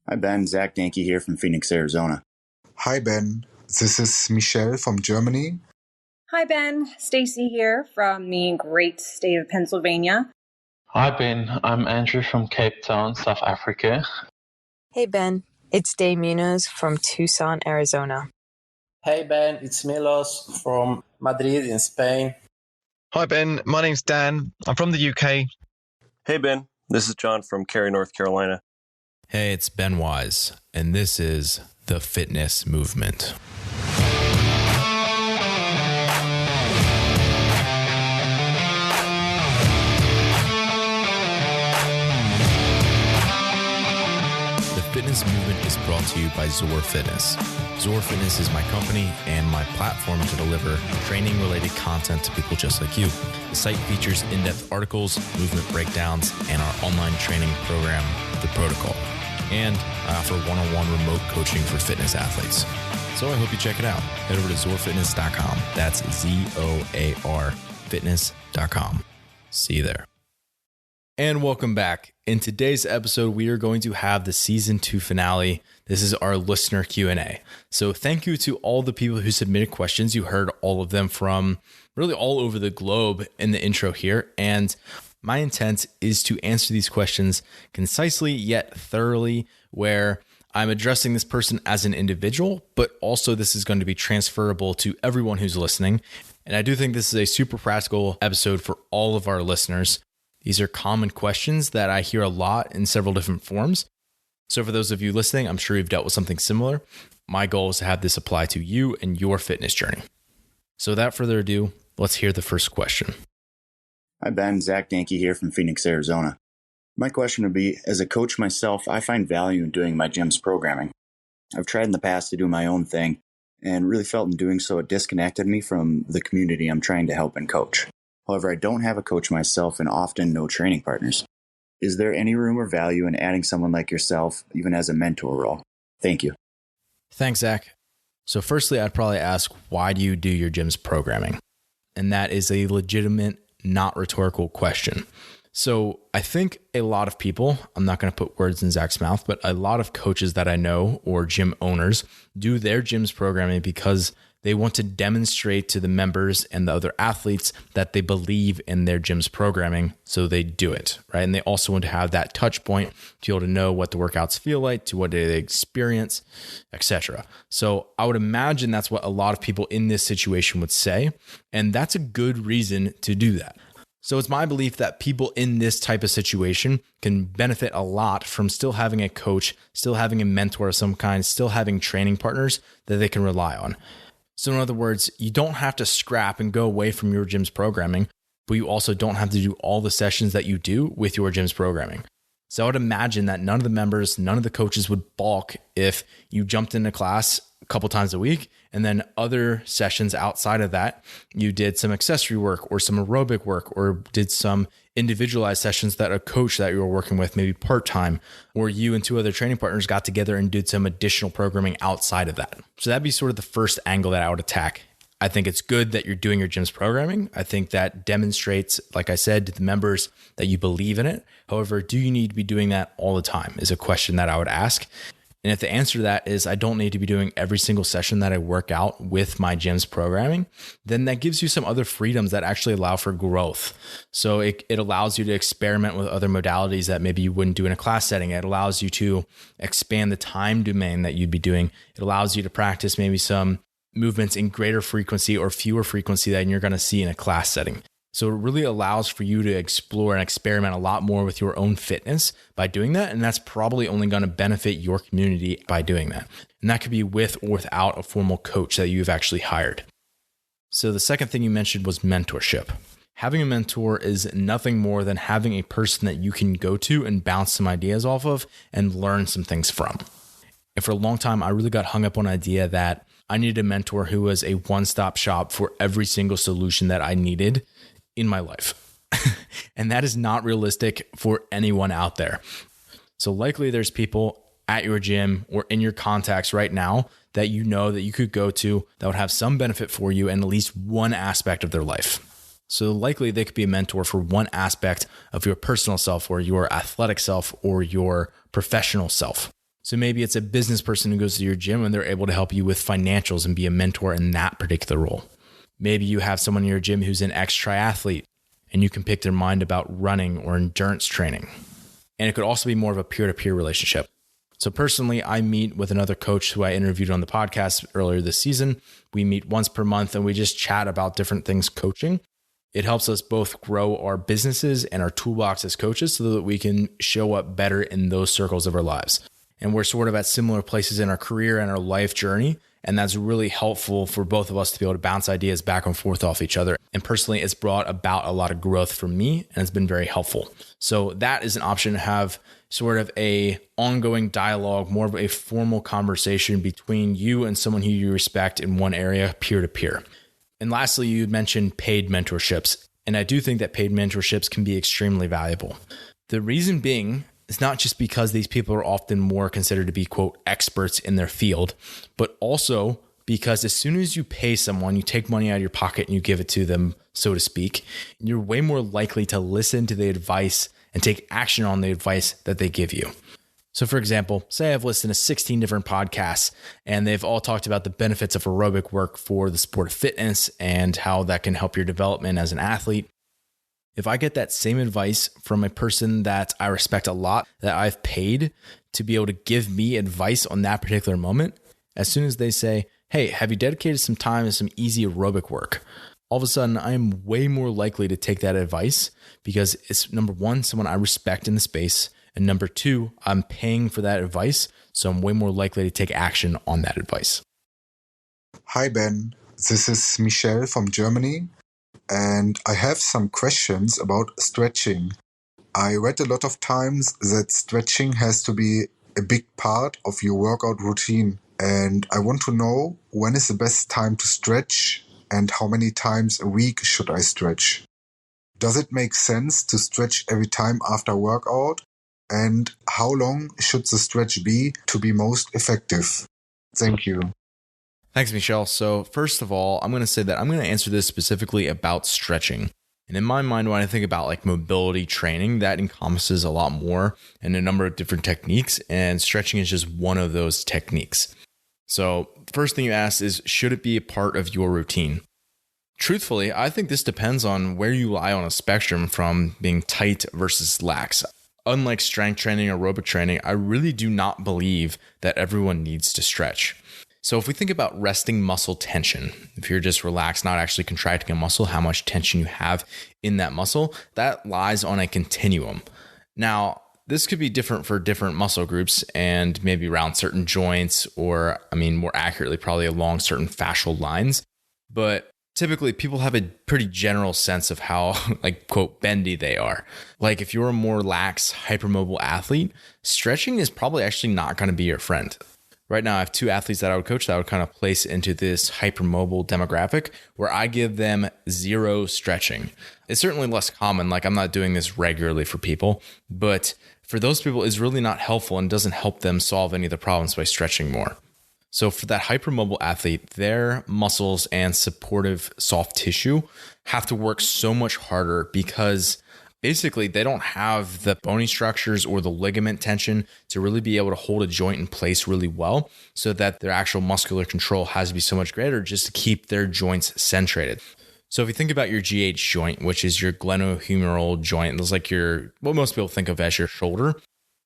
Hi, Ben. Zach Dankey here from Phoenix, Arizona. Hi, Ben. This is Michelle from Germany. Hi, Ben. Stacy here from the great state of Pennsylvania. Hi, Ben. I'm Andrew from Cape Town, South Africa. Hey, Ben. It's Day Munoz from Tucson, Arizona. Hey, Ben. It's Milos from Madrid in Spain. Hi, Ben. My name's Dan. I'm from the UK. Hey, Ben. This is John from Cary, North Carolina. Hey, it's Ben Wise, and this is The Fitness Movement. The Fitness Movement is brought to you by Zor Fitness. Zor Fitness is my company and my platform to deliver training-related content to people just like you. The site features in-depth articles, movement breakdowns, and our online training program, The Protocol. And I offer one-on-one remote coaching for fitness athletes. So I hope you check it out. Head over to zorfitness.com. That's ZOAR fitness.com. See you there. And welcome back. In today's episode, we are going to have the season 2 finale. This is our listener Q&A. So thank you to all the people who submitted questions. You heard all of them from really all over the globe in the intro here. And my intent is to answer these questions concisely yet thoroughly, where I'm addressing this person as an individual, but also this is going to be transferable to everyone who's listening. And I do think this is a super practical episode for all of our listeners. These are common questions that I hear a lot in several different forms. So for those of you listening, I'm sure you've dealt with something similar. My goal is to have this apply to you and your fitness journey. So without further ado, let's hear the first question. Hi, Ben. Zach Dankey here from Phoenix, Arizona. My question would be, as a coach myself, I find value in doing my gym's programming. I've tried in the past to do my own thing and really felt in doing so it disconnected me from the community I'm trying to help and coach. However, I don't have a coach myself and often no training partners. Is there any room or value in adding someone like yourself, even as a mentor role? Thank you. Thanks, Zach. So firstly, I'd probably ask, why do you do your gym's programming? And that is a legitimate, not rhetorical question. So I think a lot of people, I'm not going to put words in Zach's mouth, but a lot of coaches that I know or gym owners do their gym's programming because they want to demonstrate to the members and the other athletes that they believe in their gym's programming, so they do it, right? And they also want to have that touch point to be able to know what the workouts feel like, to what they experience, etc. So I would imagine that's what a lot of people in this situation would say, and that's a good reason to do that. So it's my belief that people in this type of situation can benefit a lot from still having a coach, still having a mentor of some kind, still having training partners that they can rely on. So in other words, you don't have to scrap and go away from your gym's programming, but you also don't have to do all the sessions that you do with your gym's programming. So I would imagine that none of the members, none of the coaches would balk if you jumped into class a couple times a week, and then other sessions outside of that, you did some accessory work or some aerobic work or did some individualized sessions that a coach that you were working with, maybe part-time, or you and 2 other training partners got together and did some additional programming outside of that. So that'd be sort of the first angle that I would attack. I think it's good that you're doing your gym's programming. I think that demonstrates, like I said, to the members that you believe in it. However, do you need to be doing that all the time is a question that I would ask. And if the answer to that is I don't need to be doing every single session that I work out with my gym's programming, then that gives you some other freedoms that actually allow for growth. So it allows you to experiment with other modalities that maybe you wouldn't do in a class setting. It allows you to expand the time domain that you'd be doing. It allows you to practice maybe some movements in greater frequency or fewer frequency than you're going to see in a class setting. So it really allows for you to explore and experiment a lot more with your own fitness by doing that. And that's probably only going to benefit your community by doing that. And that could be with or without a formal coach that you've actually hired. So the second thing you mentioned was mentorship. Having a mentor is nothing more than having a person that you can go to and bounce some ideas off of and learn some things from. And for a long time, I really got hung up on the idea that I needed a mentor who was a one-stop shop for every single solution that I needed in my life. And that is not realistic for anyone out there. So likely there's people at your gym or in your contacts right now that you know that you could go to that would have some benefit for you in at least one aspect of their life. So likely they could be a mentor for one aspect of your personal self or your athletic self or your professional self. So maybe it's a business person who goes to your gym and they're able to help you with financials and be a mentor in that particular role. Maybe you have someone in your gym who's an ex-triathlete and you can pick their mind about running or endurance training. And it could also be more of a peer-to-peer relationship. So personally, I meet with another coach who I interviewed on the podcast earlier this season. We meet once per month and we just chat about different things coaching. It helps us both grow our businesses and our toolbox as coaches so that we can show up better in those circles of our lives. And we're sort of at similar places in our career and our life journey. And that's really helpful for both of us to be able to bounce ideas back and forth off each other. And personally, it's brought about a lot of growth for me and it's been very helpful. So that is an option to have sort of a ongoing dialogue, more of a formal conversation between you and someone who you respect in one area, peer to peer. And lastly, you mentioned paid mentorships. And I do think that paid mentorships can be extremely valuable. The reason being, it's not just because these people are often more considered to be, quote, experts in their field, but also because as soon as you pay someone, you take money out of your pocket and you give it to them, so to speak, you're way more likely to listen to the advice and take action on the advice that they give you. So for example, say I've listened to 16 different podcasts and they've all talked about the benefits of aerobic work for the sport of fitness and how that can help your development as an athlete. If I get that same advice from a person that I respect a lot, that I've paid to be able to give me advice on that particular moment, as soon as they say, hey, have you dedicated some time to some easy aerobic work? All of a sudden, I am way more likely to take that advice because it's, number one, someone I respect in the space. And number two, I'm paying for that advice. So I'm way more likely to take action on that advice. Hi, Ben. This is Michelle from Germany. And I have some questions about stretching. I read a lot of times that stretching has to be a big part of your workout routine. And I want to know, when is the best time to stretch and how many times a week should I stretch? Does it make sense to stretch every time after workout? And how long should the stretch be to be most effective? Thank you. Thanks, Michelle. So first of all, I'm going to say that I'm going to answer this specifically about stretching. And in my mind, when I think about like mobility training, that encompasses a lot more and a number of different techniques. And stretching is just one of those techniques. So first thing you asked is, should it be a part of your routine? Truthfully, I think this depends on where you lie on a spectrum from being tight versus lax. Unlike strength training or aerobic training, I really do not believe that everyone needs to stretch. So if we think about resting muscle tension, if you're just relaxed, not actually contracting a muscle, how much tension you have in that muscle, that lies on a continuum. Now, this could be different for different muscle groups and maybe around certain joints or, more accurately, probably along certain fascial lines. But typically, people have a pretty general sense of how, like, quote, bendy they are. Like, if you're a more lax, hypermobile athlete, stretching is probably actually not going to be your friend. Right now, I have two athletes that I would coach that I would kind of place into this hypermobile demographic where I give them zero stretching. It's certainly less common. Like, I'm not doing this regularly for people, but for those people, it's really not helpful and doesn't help them solve any of the problems by stretching more. So for that hypermobile athlete, their muscles and supportive soft tissue have to work so much harder because basically they don't have the bony structures or the ligament tension to really be able to hold a joint in place really well, so that their actual muscular control has to be so much greater just to keep their joints centrated. So if you think about your GH joint, which is your glenohumeral joint, it's like what most people think of as your shoulder,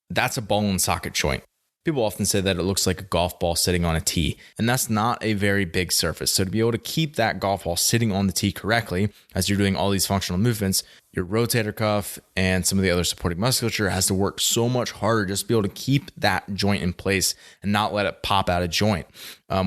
that's a ball and socket joint. People often say that it looks like a golf ball sitting on a tee, and that's not a very big surface. So to be able to keep that golf ball sitting on the tee correctly as you're doing all these functional movements, your rotator cuff and some of the other supporting musculature has to work so much harder just to be able to keep that joint in place and not let it pop out of joint,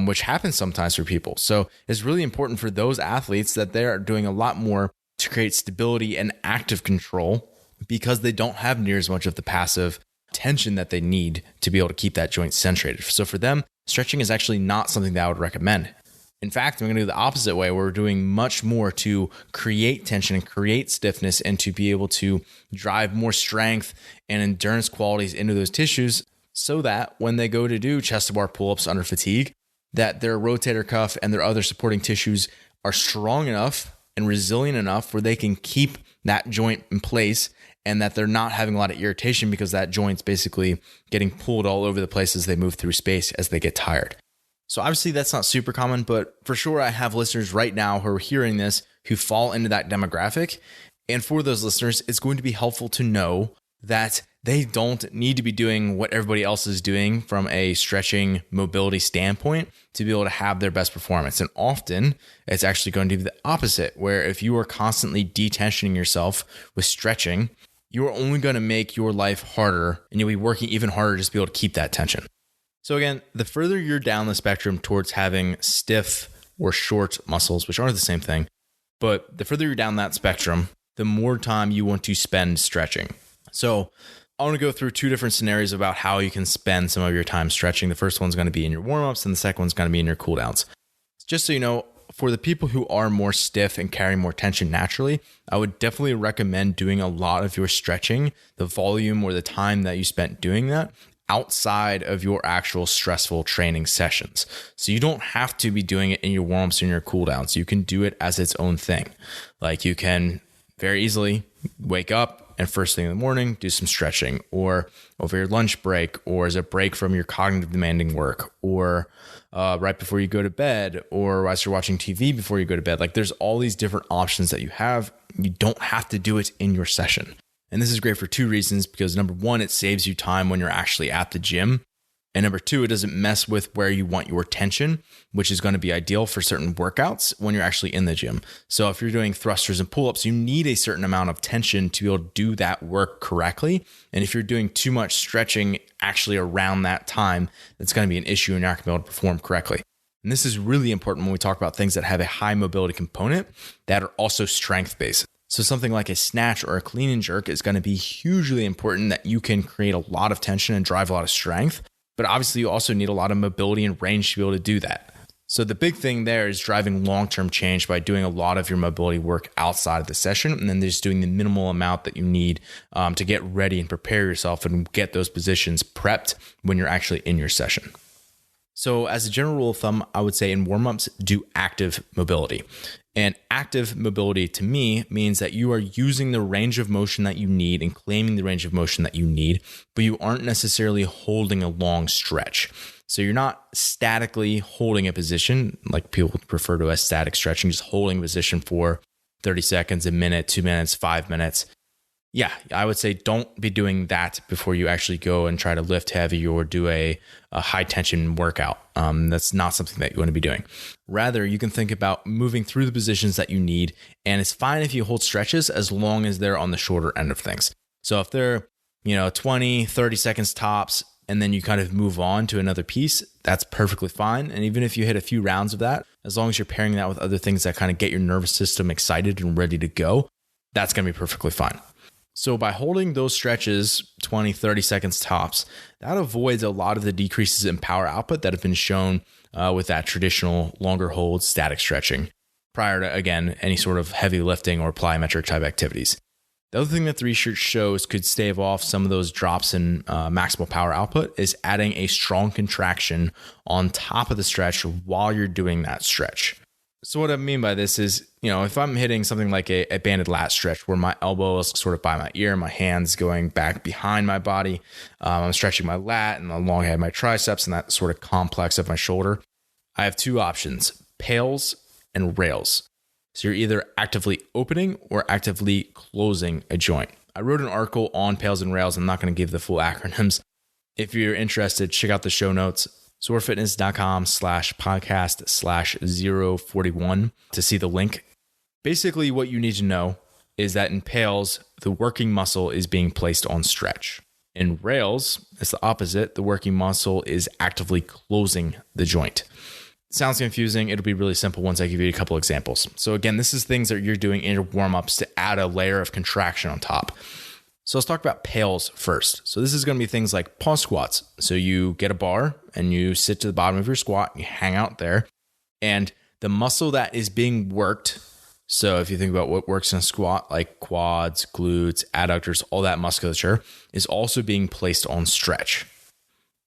which happens sometimes for people. So it's really important for those athletes that they're doing a lot more to create stability and active control because they don't have near as much of the passive tension that they need to be able to keep that joint centrated. So for them, stretching is actually not something that I would recommend. In fact, I'm going to do the opposite way, where we're doing much more to create tension and create stiffness and to be able to drive more strength and endurance qualities into those tissues so that when they go to do chest to bar pull-ups under fatigue, that their rotator cuff and their other supporting tissues are strong enough and resilient enough where they can keep that joint in place and that they're not having a lot of irritation because that joint's basically getting pulled all over the place as they move through space as they get tired. So obviously that's not super common, but for sure I have listeners right now who are hearing this who fall into that demographic. And for those listeners, it's going to be helpful to know that they don't need to be doing what everybody else is doing from a stretching mobility standpoint to be able to have their best performance. And often it's actually going to be the opposite, where if you are constantly detensioning yourself with stretching, you are only going to make your life harder and you'll be working even harder just to be able to keep that tension. So again, the further you're down the spectrum towards having stiff or short muscles, which aren't the same thing, but the further you're down that spectrum, the more time you want to spend stretching. So I want to go through two different scenarios about how you can spend some of your time stretching. The first one's going to be in your warm-ups and the second one's going to be in your cooldowns. Just so you know, for the people who are more stiff and carry more tension naturally, I would definitely recommend doing a lot of your stretching, the volume or the time that you spent doing that, outside of your actual stressful training sessions. So you don't have to be doing it in your warm-ups and your cooldowns. You can do it as its own thing. Like you can very easily wake up and first thing in the morning, do some stretching, or over your lunch break, or as a break from your cognitive demanding work, or right before you go to bed, or as you're watching TV before you go to bed. Like there's all these different options that you have. You don't have to do it in your session. And this is great for two reasons, because number one, it saves you time when you're actually at the gym. And number two, it doesn't mess with where you want your tension, which is going to be ideal for certain workouts when you're actually in the gym. So if you're doing thrusters and pull-ups, you need a certain amount of tension to be able to do that work correctly. And if you're doing too much stretching actually around that time, that's going to be an issue and you're not going to be able to perform correctly. And this is really important when we talk about things that have a high mobility component that are also strength-based. So something like a snatch or a clean and jerk is going to be hugely important, that you can create a lot of tension and drive a lot of strength. But obviously you also need a lot of mobility and range to be able to do that. So the big thing there is driving long-term change by doing a lot of your mobility work outside of the session, and then just doing the minimal amount that you need to get ready and prepare yourself and get those positions prepped when you're actually in your session. So as a general rule of thumb, I would say in warm-ups, do active mobility. And active mobility to me means that you are using the range of motion that you need and claiming the range of motion that you need, but you aren't necessarily holding a long stretch. So you're not statically holding a position, like people refer to as static stretching, just holding a position for 30 seconds, a minute, 2 minutes, 5 minutes. Yeah, I would say don't be doing that before you actually go and try to lift heavy or do a high tension workout. That's not something that you want to be doing. Rather, you can think about moving through the positions that you need, and it's fine if you hold stretches as long as they're on the shorter end of things. So if they're 20, 30 seconds tops, and then you kind of move on to another piece, that's perfectly fine. And even if you hit a few rounds of that, as long as you're pairing that with other things that kind of get your nervous system excited and ready to go, that's going to be perfectly fine. So by holding those stretches 20, 30 seconds tops, that avoids a lot of the decreases in power output that have been shown with that traditional longer hold static stretching prior to, again, any sort of heavy lifting or plyometric type activities. The other thing that the research shows could stave off some of those drops in maximal power output is adding a strong contraction on top of the stretch while you're doing that stretch. So what I mean by this is, if I'm hitting something like a banded lat stretch where my elbow is sort of by my ear, my hands going back behind my body, I'm stretching my lat and along ahead my triceps and that sort of complex of my shoulder, I have two options, pails and rails. So you're either actively opening or actively closing a joint. I wrote an article on pails and rails. I'm not going to give the full acronyms. If you're interested, check out the show notes. sorefitness.com/podcast/041 to see the link. Basically, what you need to know is that in pails, the working muscle is being placed on stretch. In rails, it's the opposite. The working muscle is actively closing the joint. Sounds confusing. It'll be really simple once I give you a couple examples. So again, this is things that you're doing in your warm-ups to add a layer of contraction on top. So let's talk about pails first. So this is going to be things like pause squats. So you get a bar and you sit to the bottom of your squat, you hang out there, and the muscle that is being worked. So if you think about what works in a squat, like quads, glutes, adductors, all that musculature is also being placed on stretch.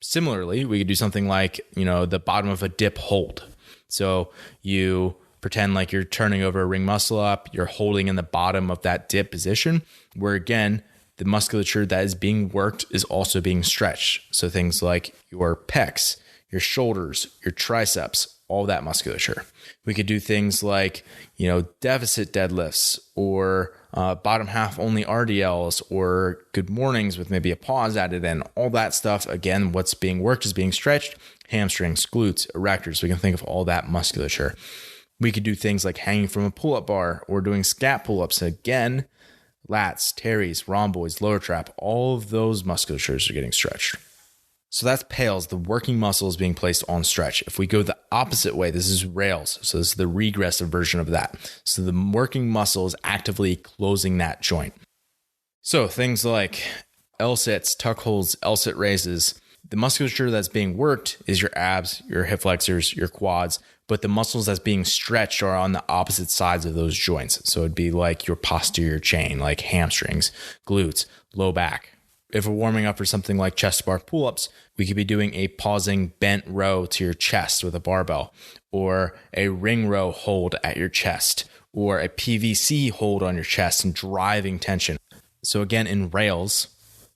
Similarly, we could do something like, the bottom of a dip hold. So you pretend like you're turning over a ring muscle up, you're holding in the bottom of that dip position, where again, the musculature that is being worked is also being stretched. So things like your pecs, your shoulders, your triceps, all that musculature. We could do things like, deficit deadlifts or bottom half only RDLs or good mornings with maybe a pause added in. All that stuff, again, what's being worked is being stretched. Hamstrings, glutes, erectors. We can think of all that musculature. We could do things like hanging from a pull-up bar or doing scat pull-ups. Again, lats, teres, rhomboids, lower trap, all of those musculatures are getting stretched. So that's PALS, the working muscle is being placed on stretch. If we go the opposite way, this is rails. So this is the regressive version of that. So the working muscle is actively closing that joint. So things like L-sits, tuck holds, L-sit raises. The musculature that's being worked is your abs, your hip flexors, your quads, but the muscles that's being stretched are on the opposite sides of those joints. So it'd be like your posterior chain, like hamstrings, glutes, low back. If we're warming up for something like chest bar pull-ups, we could be doing a pausing bent row to your chest with a barbell, or a ring row hold at your chest, or a PVC hold on your chest and driving tension. So again, in rails,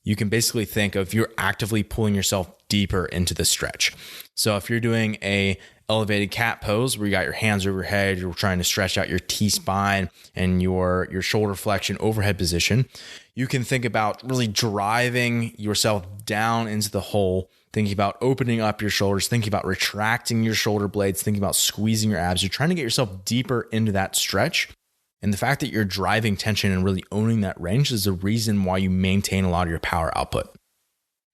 you can basically think of you're actively pulling yourself deeper into the stretch. So if you're doing a elevated cat pose where you got your hands overhead, you're trying to stretch out your T-spine and your shoulder flexion overhead position, you can think about really driving yourself down into the hole, thinking about opening up your shoulders, thinking about retracting your shoulder blades, thinking about squeezing your abs. You're trying to get yourself deeper into that stretch. And the fact that you're driving tension and really owning that range is the reason why you maintain a lot of your power output.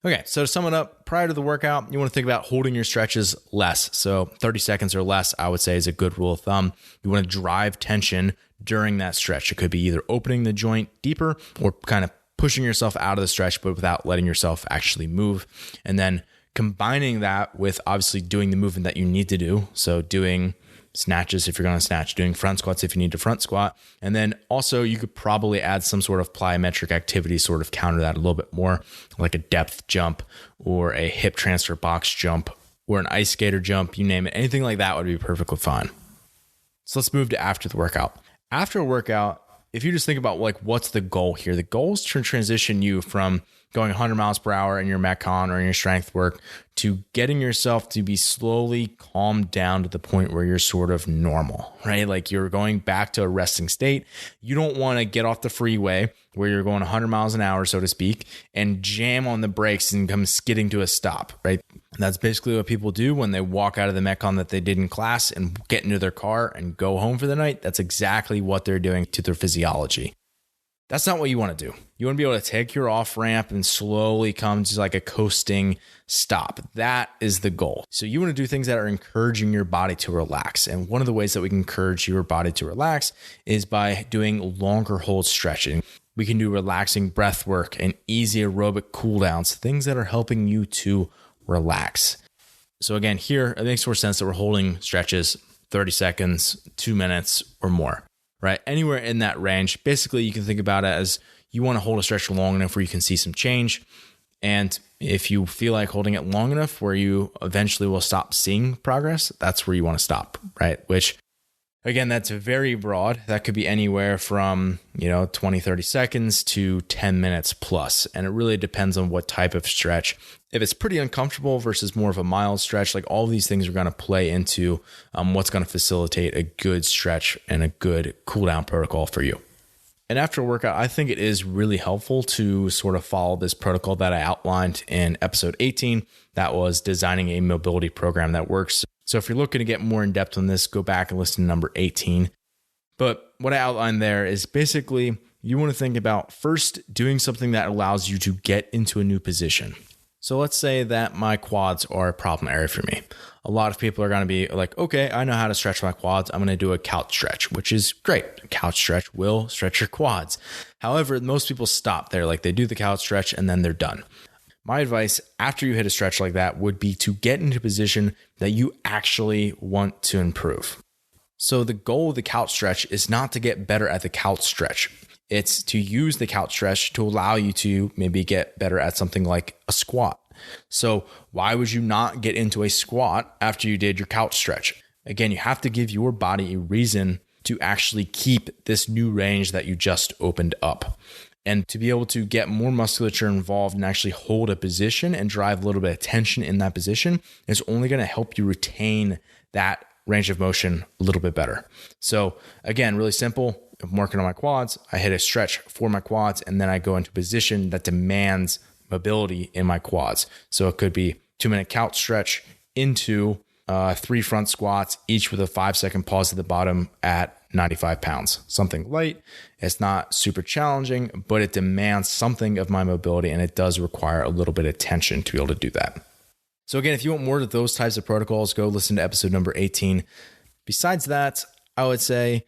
Okay, so to sum it up, prior to the workout, you want to think about holding your stretches less. So 30 seconds or less, I would say, is a good rule of thumb. You want to drive tension during that stretch. It could be either opening the joint deeper or kind of pushing yourself out of the stretch, but without letting yourself actually move. And then combining that with obviously doing the movement that you need to do. So doing snatches if you're going to snatch, doing front squats if you need to front squat. And then also you could probably add some sort of plyometric activity, sort of counter that a little bit more, like a depth jump or a hip transfer box jump or an ice skater jump, you name it. Anything like that would be perfectly fine. So let's move to after the workout. After a workout, if you just think about like what's the goal here, the goal is to transition you from going 100 miles per hour in your MetCon or in your strength work to getting yourself to be slowly calmed down to the point where you're sort of normal, right? Like you're going back to a resting state. You don't want to get off the freeway where you're going 100 miles an hour, so to speak, and jam on the brakes and come skidding to a stop, right? And that's basically what people do when they walk out of the MetCon that they did in class and get into their car and go home for the night. That's exactly what they're doing to their physiology. That's not what you want to do. You want to be able to take your off ramp and slowly come to like a coasting stop. That is the goal. So you want to do things that are encouraging your body to relax. And one of the ways that we can encourage your body to relax is by doing longer hold stretching. We can do relaxing breath work and easy aerobic cool downs, things that are helping you to relax. So again, here it makes more sense that we're holding stretches 30 seconds, 2 minutes or more. Right? Anywhere in that range. Basically, you can think about it as you want to hold a stretch long enough where you can see some change. And if you feel like holding it long enough where you eventually will stop seeing progress, that's where you want to stop, right? Which, again, that's very broad. That could be anywhere from, 20, 30 seconds to 10 minutes plus. And it really depends on what type of stretch. If it's pretty uncomfortable versus more of a mild stretch, like all of these things are going to play into what's going to facilitate a good stretch and a good cool down protocol for you. And after a workout, I think it is really helpful to sort of follow this protocol that I outlined in episode 18. That was designing a mobility program that works. So if you're looking to get more in depth on this, go back and listen to number 18. But what I outlined there is basically you want to think about first doing something that allows you to get into a new position. So let's say that my quads are a problem area for me. A lot of people are going to be like, okay, I know how to stretch my quads. I'm going to do a couch stretch, which is great. A couch stretch will stretch your quads. However, most people stop there. Like they do the couch stretch and then they're done. My advice after you hit a stretch like that would be to get into a position that you actually want to improve. So the goal of the couch stretch is not to get better at the couch stretch. It's to use the couch stretch to allow you to maybe get better at something like a squat. So why would you not get into a squat after you did your couch stretch? Again, you have to give your body a reason to actually keep this new range that you just opened up. And to be able to get more musculature involved and actually hold a position and drive a little bit of tension in that position is only going to help you retain that range of motion a little bit better. So again, really simple. If I'm working on my quads, I hit a stretch for my quads, and then I go into a position that demands mobility in my quads. So it could be 2-minute couch stretch into 3 front squats, each with a 5-second pause at the bottom at 95 pounds. Something light. It's not super challenging, but it demands something of my mobility, and it does require a little bit of tension to be able to do that. So again, if you want more of those types of protocols, go listen to episode number 18. Besides that, I would say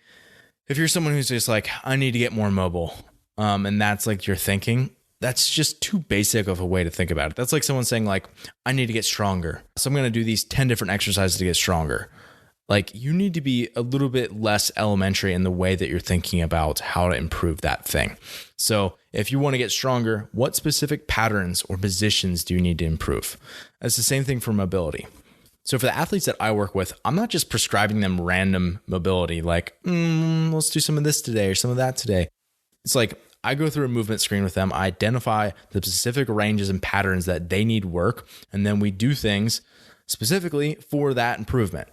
if you're someone who's just like, I need to get more mobile, and that's like your thinking, that's just too basic of a way to think about it. That's like someone saying like, I need to get stronger, so I'm going to do these 10 different exercises to get stronger. Like, you need to be a little bit less elementary in the way that you're thinking about how to improve that thing. So if you want to get stronger, what specific patterns or positions do you need to improve? It's the same thing for mobility. So for the athletes that I work with, I'm not just prescribing them random mobility, like, let's do some of this today or some of that today. It's like, I go through a movement screen with them, I identify the specific ranges and patterns that they need work, and then we do things specifically for that improvement.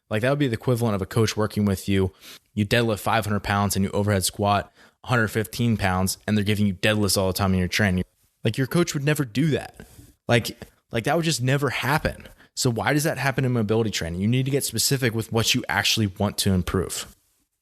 Like, that would be the equivalent of a coach working with you. You deadlift 500 pounds and you overhead squat 115 pounds, and they're giving you deadlifts all the time in your training. Like, your coach would never do that. Like that would just never happen. So why does that happen in mobility training? You need to get specific with what you actually want to improve.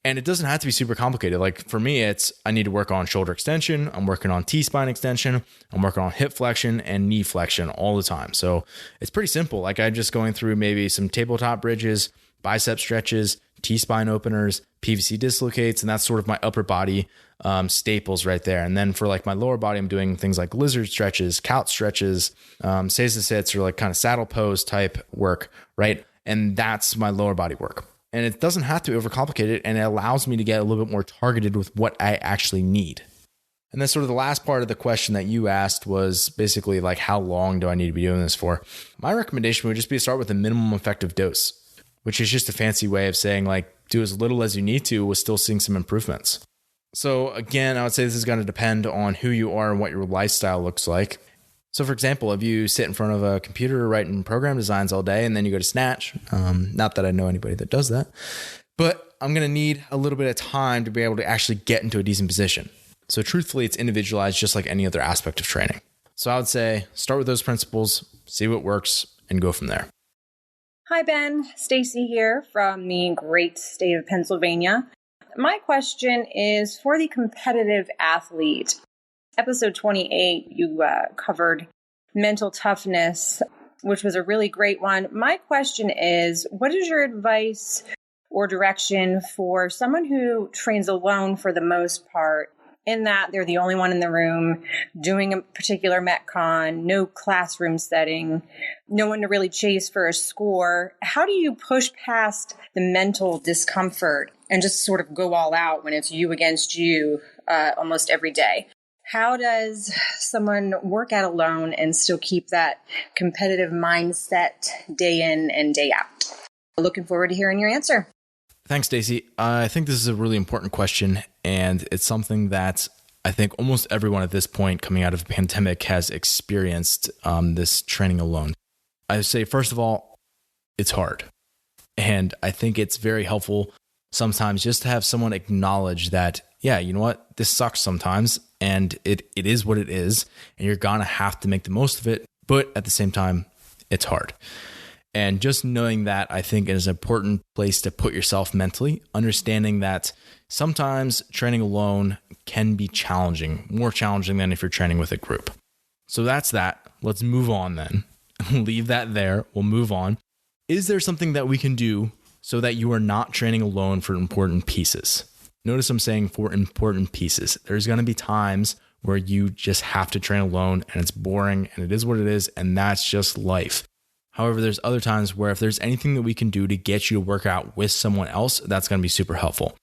And it doesn't have to be super complicated. Like, for me, it's I need to work on shoulder extension. I'm working on T-spine extension. I'm working on hip flexion and knee flexion all the time. So it's pretty simple. Like, I'm just going through maybe some tabletop bridges, bicep stretches, T-spine openers, PVC dislocates, and that's sort of my upper body staples right there. And then for like my lower body, I'm doing things like lizard stretches, couch stretches, seiza sits, or like kind of saddle pose type work, right? And that's my lower body work. And it doesn't have to be overcomplicated, and it allows me to get a little bit more targeted with what I actually need. And then sort of the last part of the question that you asked was basically like, how long do I need to be doing this for? My recommendation would just be to start with a minimum effective dose, which is just a fancy way of saying like, do as little as you need to with still seeing some improvements. So again, I would say this is going to depend on who you are and what your lifestyle looks like. So for example, if you sit in front of a computer writing program designs all day and then you go to snatch, not that I know anybody that does that, but I'm going to need a little bit of time to be able to actually get into a decent position. So truthfully, it's individualized just like any other aspect of training. So I would say start with those principles, see what works, and go from there. Hi, Ben. Stacy here from the great state of Pennsylvania. My question is for the competitive athlete. Episode 28, you covered mental toughness, which was a really great one. My question is, what is your advice or direction for someone who trains alone for the most part, in that they're the only one in the room doing a particular MetCon, no classroom setting, no one to really chase for a score? How do you push past the mental discomfort and just sort of go all out when it's you against you almost every day? How does someone work out alone and still keep that competitive mindset day in and day out? Looking forward to hearing your answer. Thanks, Stacey. I think this is a really important question, and it's something that I think almost everyone at this point coming out of a pandemic has experienced, this training alone. I would say, first of all, it's hard. And I think it's very helpful sometimes just to have someone acknowledge that, yeah, you know what, this sucks sometimes, and it is what it is, and you're gonna have to make the most of it, but at the same time, it's hard. And just knowing that, I think, is an important place to put yourself mentally, understanding that sometimes training alone can be challenging, more challenging than if you're training with a group. So that's that. Let's move on then. Leave that there. We'll move on. Is there something that we can do so that you are not training alone for important pieces? Notice I'm saying for important pieces. There's going to be times where you just have to train alone and it's boring and it is what it is, and that's just life. However, there's other times where if there's anything that we can do to get you to work out with someone else, that's going to be super helpful.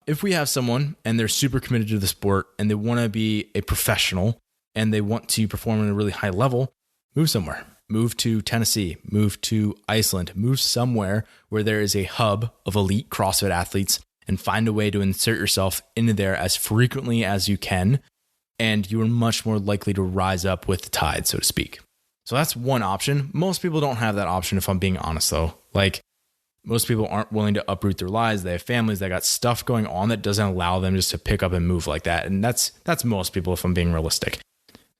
If we have someone and they're super committed to the sport and they want to be a professional and they want to perform at a really high level, move somewhere. Move to Tennessee, move to Iceland, move somewhere where there is a hub of elite CrossFit athletes, and find a way to insert yourself into there as frequently as you can and you are much more likely to rise up with the tide, so to speak. So that's one option. Most people don't have that option, if I'm being honest, though. Like, most people aren't willing to uproot their lives. They have families, they got stuff going on that doesn't allow them just to pick up and move like that. And that's most people, if I'm being realistic.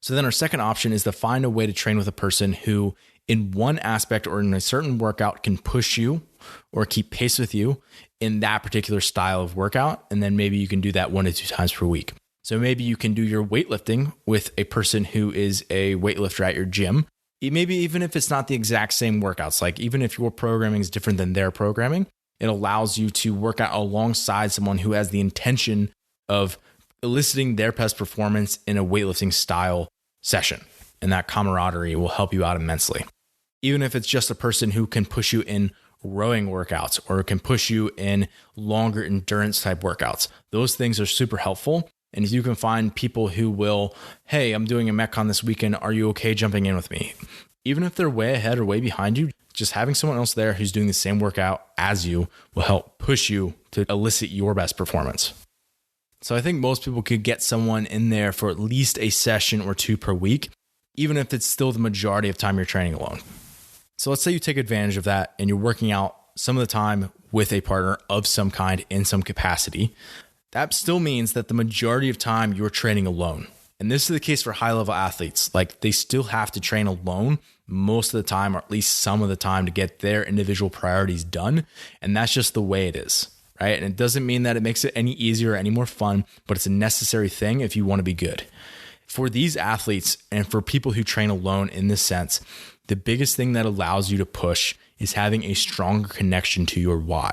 So then our second option is to find a way to train with a person who in one aspect or in a certain workout can push you or keep pace with you in that particular style of workout. And then maybe you can do that 1 to 2 times per week. So maybe you can do your weightlifting with a person who is a weightlifter at your gym. Maybe even if it's not the exact same workouts, like even if your programming is different than their programming, it allows you to work out alongside someone who has the intention of eliciting their best performance in a weightlifting style session. And that camaraderie will help you out immensely. Even if it's just a person who can push you in rowing workouts or can push you in longer endurance type workouts, those things are super helpful. And if you can find people who will, hey, I'm doing a MetCon this weekend, are you okay jumping in with me? Even if they're way ahead or way behind you, just having someone else there who's doing the same workout as you will help push you to elicit your best performance. So I think most people could get someone in there for at least a session or 2 per week, even if it's still the majority of time you're training alone. So let's say you take advantage of that and you're working out some of the time with a partner of some kind in some capacity. That still means that the majority of time you're training alone. And this is the case for high-level athletes. Like, they still have to train alone most of the time, or at least some of the time, to get their individual priorities done. And that's just the way it is, right? And it doesn't mean that it makes it any easier or any more fun, but it's a necessary thing if you want to be good. For these athletes and for people who train alone in this sense, the biggest thing that allows you to push is having a stronger connection to your why.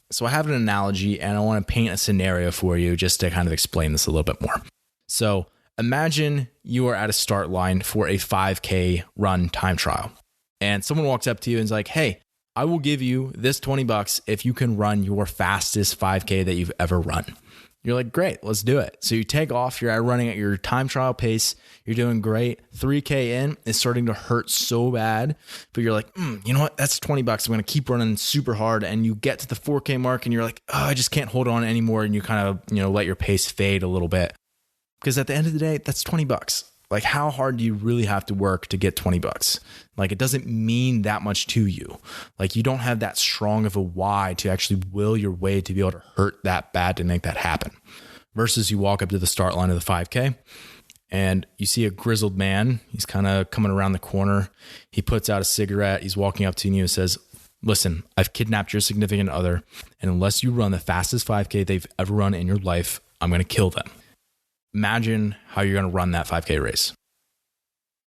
So I have an analogy and I want to paint a scenario for you just to kind of explain this a little bit more. So imagine you are at a start line for a 5K run time trial and someone walks up to you and is like, hey, I will give you this $20 if you can run your fastest 5K that you've ever run. You're like, great, let's do it. So you take off, you're running at your time trial pace, you're doing great. 3K in, it's starting to hurt so bad, but you're like, you know what? That's $20. I'm going to keep running super hard. And you get to the 4K mark and you're like, oh, I just can't hold on anymore. And you kind of, let your pace fade a little bit. Because at the end of the day, that's $20. Like, how hard do you really have to work to get $20? Like, it doesn't mean that much to you. Like, you don't have that strong of a why to actually will your way to be able to hurt that bad to make that happen. Versus you walk up to the start line of the 5K and you see a grizzled man. He's kind of coming around the corner. He puts out a cigarette. He's walking up to you and says, listen, I've kidnapped your significant other. And unless you run the fastest 5K they've ever run in your life, I'm going to kill them. Imagine how you're going to run that 5K race.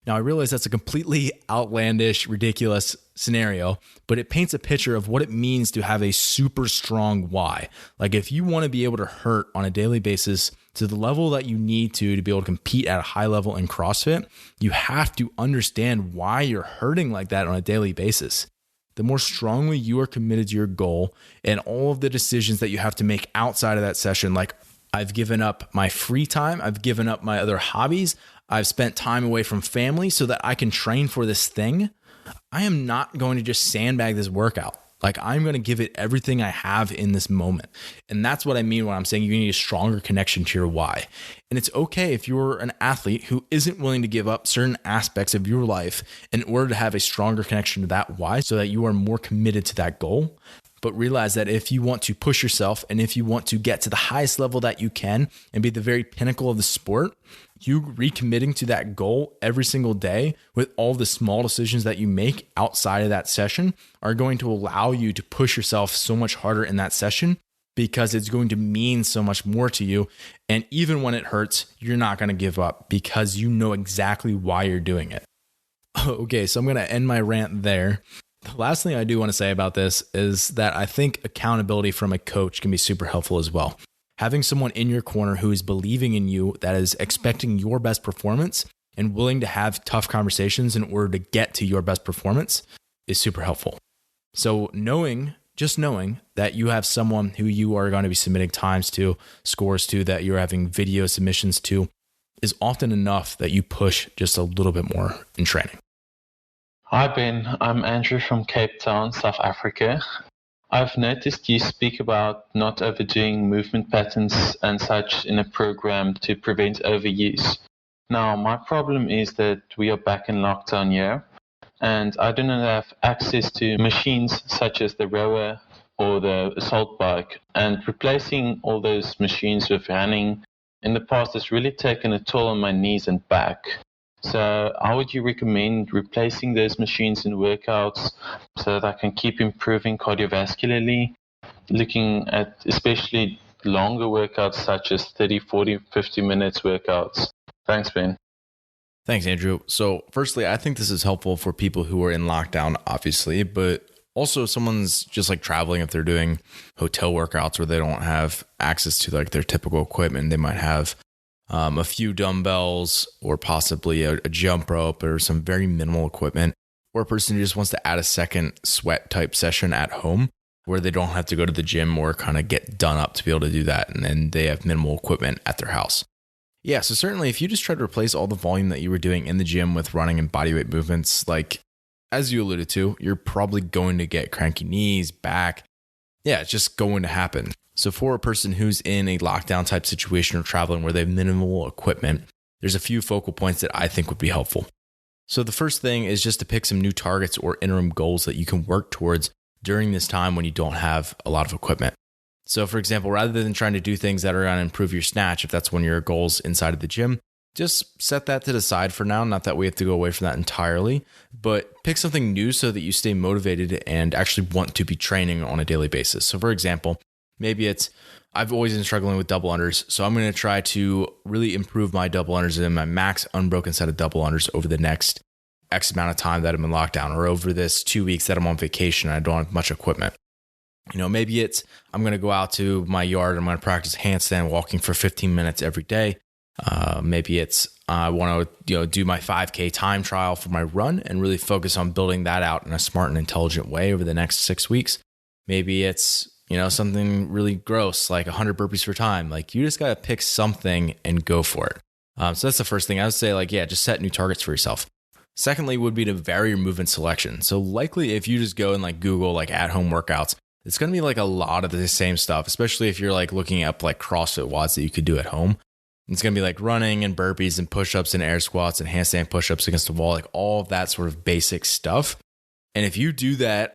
Now, I realize that's a completely outlandish, ridiculous scenario, but it paints a picture of what it means to have a super strong why. Like, if you want to be able to hurt on a daily basis to the level that you need to be able to compete at a high level in CrossFit, you have to understand why you're hurting like that on a daily basis. The more strongly you are committed to your goal and all of the decisions that you have to make outside of that session, like, I've given up my free time, I've given up my other hobbies, I've spent time away from family so that I can train for this thing. I am not going to just sandbag this workout. Like, I'm going to give it everything I have in this moment. And that's what I mean when I'm saying you need a stronger connection to your why. And it's okay if you're an athlete who isn't willing to give up certain aspects of your life in order to have a stronger connection to that why so that you are more committed to that goal. But realize that if you want to push yourself and if you want to get to the highest level that you can and be the very pinnacle of the sport, you recommitting to that goal every single day with all the small decisions that you make outside of that session are going to allow you to push yourself so much harder in that session because it's going to mean so much more to you. And even when it hurts, you're not going to give up because you know exactly why you're doing it. Okay, so I'm going to end my rant there. The last thing I do want to say about this is that I think accountability from a coach can be super helpful as well. Having someone in your corner who is believing in you, that is expecting your best performance and willing to have tough conversations in order to get to your best performance is super helpful. So just knowing that you have someone who you are going to be submitting times to, scores to, that you're having video submissions to, is often enough that you push just a little bit more in training. Hi Ben, I'm Andrew from Cape Town, South Africa. I've noticed you speak about not overdoing movement patterns and such in a program to prevent overuse. Now, my problem is that we are back in lockdown here, and I do not have access to machines such as the rower or the assault bike. And replacing all those machines with running in the past has really taken a toll on my knees and back. So how would you recommend replacing those machines in workouts so that I can keep improving cardiovascularly, looking at especially longer workouts such as 30, 40, 50 minutes workouts? Thanks, Ben. Thanks, Andrew. So firstly, I think this is helpful for people who are in lockdown, obviously, but also if someone's just like traveling, if they're doing hotel workouts where they don't have access to like their typical equipment, they might have a few dumbbells or possibly a jump rope or some very minimal equipment, or a person who just wants to add a second sweat type session at home where they don't have to go to the gym or kind of get done up to be able to do that. And then they have minimal equipment at their house. Yeah, so certainly if you just try to replace all the volume that you were doing in the gym with running and bodyweight movements, like as you alluded to, you're probably going to get cranky knees, back. Yeah, it's just going to happen. So for a person who's in a lockdown type situation or traveling where they have minimal equipment, there's a few focal points that I think would be helpful. So the first thing is just to pick some new targets or interim goals that you can work towards during this time when you don't have a lot of equipment. So for example, rather than trying to do things that are going to improve your snatch, if that's one of your goals inside of the gym, just set that to the side for now. Not that we have to go away from that entirely, but pick something new so that you stay motivated and actually want to be training on a daily basis. So for example, maybe it's, I've always been struggling with double unders, so I'm going to try to really improve my double unders and my max unbroken set of double unders over the next X amount of time that I'm in lockdown, or over this 2 weeks that I'm on vacation and I don't have much equipment. You know, maybe it's, I'm going to go out to my yard and I'm going to practice handstand walking for 15 minutes every day. Maybe it's, I want to, do my 5K time trial for my run and really focus on building that out in a smart and intelligent way over the next 6 weeks. Maybe it's, something really gross, like 100 burpees for time. Like you just got to pick something and go for it. So that's the first thing I would say, just set new targets for yourself. Secondly, would be to vary your movement selection. So likely if you just go and Google at-home workouts, it's going to be a lot of the same stuff, especially if you're looking up CrossFit WODs that you could do at home. It's going to be running and burpees and push-ups and air squats and handstand push-ups against the wall, all of that sort of basic stuff. And if you do that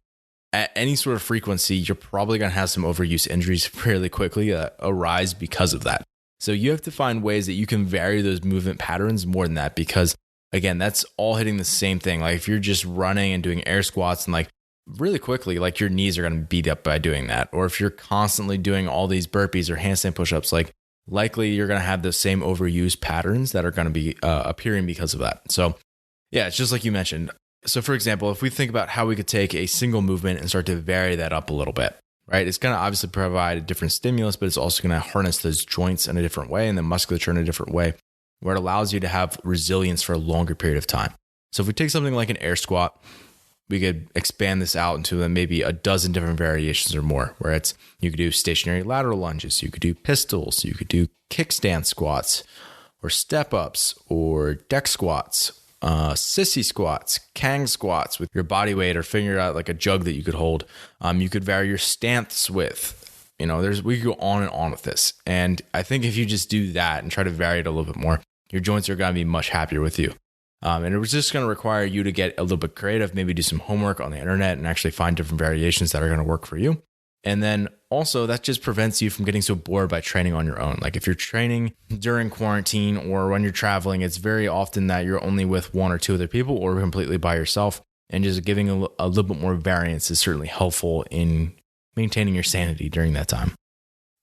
at any sort of frequency, you're probably going to have some overuse injuries fairly quickly arise because of that. So you have to find ways that you can vary those movement patterns more than that, because again, that's all hitting the same thing. If you're just running and doing air squats and really quickly, your knees are going to beat up by doing that. Or if you're constantly doing all these burpees or handstand push-ups, likely you're going to have the same overuse patterns that are going to be appearing because of that. So yeah, it's just like you mentioned. So for example, if we think about how we could take a single movement and start to vary that up a little bit, right? It's going to obviously provide a different stimulus, but it's also going to harness those joints in a different way and the musculature in a different way, where it allows you to have resilience for a longer period of time. So if we take something like an air squat, we could expand this out into maybe a dozen different variations or more, where it's, you could do stationary lateral lunges, you could do pistols, you could do kickstand squats or step ups or deck squats, sissy squats, kang squats with your body weight, or figure out a jug that you could hold. You could vary your stance with, we could go on and on with this. And I think if you just do that and try to vary it a little bit more, your joints are going to be much happier with you. And it was just going to require you to get a little bit creative, maybe do some homework on the internet and actually find different variations that are going to work for you. And then also that just prevents you from getting so bored by training on your own. If you're training during quarantine or when you're traveling, it's very often that you're only with one or two other people or completely by yourself. And just giving a little bit more variance is certainly helpful in maintaining your sanity during that time.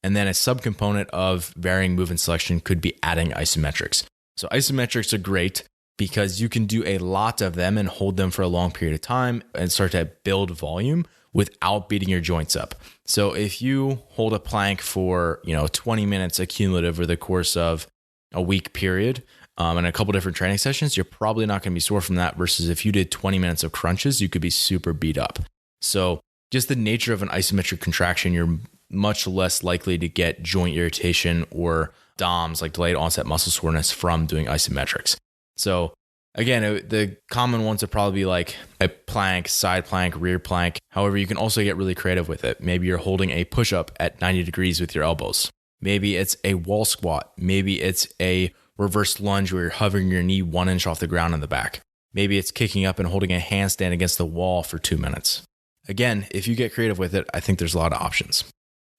And then a subcomponent of varying movement selection could be adding isometrics. So isometrics are great because you can do a lot of them and hold them for a long period of time and start to build volume without beating your joints up. So if you hold a plank for 20 minutes accumulative over the course of a week period and a couple different training sessions, you're probably not going to be sore from that, versus if you did 20 minutes of crunches, you could be super beat up. So just the nature of an isometric contraction, you're much less likely to get joint irritation or DOMS, delayed onset muscle soreness, from doing isometrics. So Again, the common ones would probably be like a plank, side plank, rear plank. However, you can also get really creative with it. Maybe you're holding a push-up at 90 degrees with your elbows. Maybe it's a wall squat. Maybe it's a reverse lunge where you're hovering your knee 1 inch off the ground in the back. Maybe it's kicking up and holding a handstand against the wall for 2 minutes. Again, if you get creative with it, I think there's a lot of options.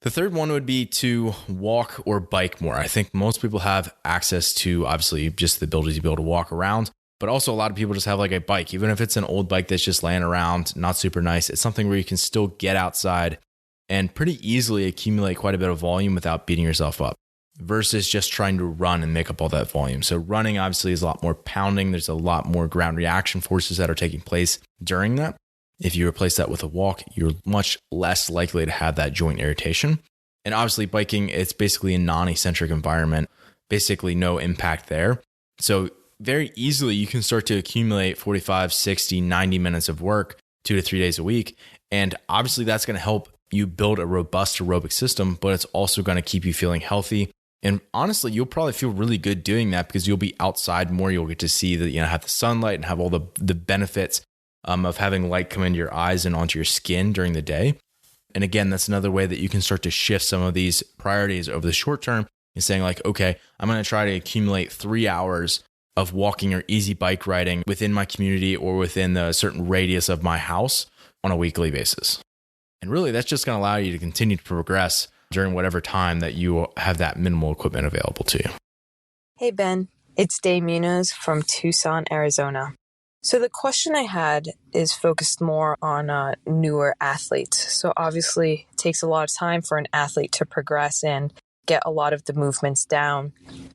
The third one would be to walk or bike more. I think most people have access to, obviously, just the ability to be able to walk around, but also a lot of people just have like a bike. Even if it's an old bike that's just laying around, not super nice, it's something where you can still get outside and pretty easily accumulate quite a bit of volume without beating yourself up versus just trying to run and make up all that volume. So running obviously is a lot more pounding. There's a lot more ground reaction forces that are taking place during that. If you replace that with a walk, you're much less likely to have that joint irritation. And obviously biking, it's basically a non-eccentric environment, basically no impact there. So very easily you can start to accumulate 45, 60, 90 minutes of work 2 to 3 days a week. And obviously that's going to help you build a robust aerobic system, but it's also going to keep you feeling healthy. And honestly, you'll probably feel really good doing that because you'll be outside more. You'll get to see that, have the sunlight and have all the benefits of having light come into your eyes and onto your skin during the day. And again, that's another way that you can start to shift some of these priorities over the short term and saying like, okay, I'm going to try to accumulate 3 hours of walking or easy bike riding within my community or within a certain radius of my house on a weekly basis. And really, that's just going to allow you to continue to progress during whatever time that you have that minimal equipment available to you. Hey, Ben. It's Day Munoz from Tucson, Arizona. So the question I had is focused more on newer athletes. So obviously it takes a lot of time for an athlete to progress and get a lot of the movements down.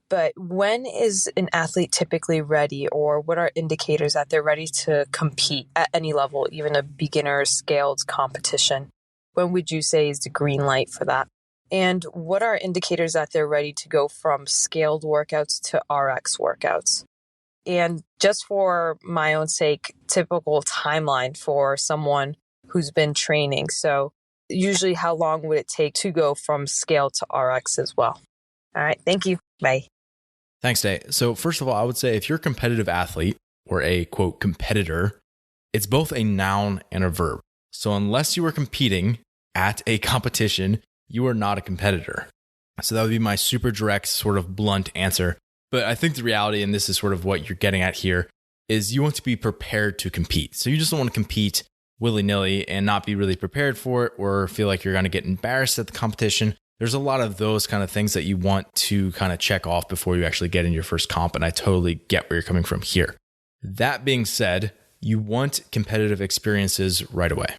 But when is an athlete typically ready, or what are indicators that they're ready to compete at any level, even a beginner scaled competition? When would you say is the green light for that? And what are indicators that they're ready to go from scaled workouts to RX workouts? And just for my own sake, typical timeline for someone who's been training. So usually how long would it take to go from scale to RX as well? All right. Thank you. Bye. Thanks, Day. So first of all, I would say if you're a competitive athlete or a quote competitor, it's both a noun and a verb. So unless you are competing at a competition, you are not a competitor. So that would be my super direct, sort of blunt answer. But I think the reality, and this is sort of what you're getting at here, is you want to be prepared to compete. So you just don't want to compete willy-nilly and not be really prepared for it or feel like you're going to get embarrassed at the competition. There's a lot of those kind of things that you want to kind of check off before you actually get in your first comp. And I totally get where you're coming from here. That being said, you want competitive experiences right away.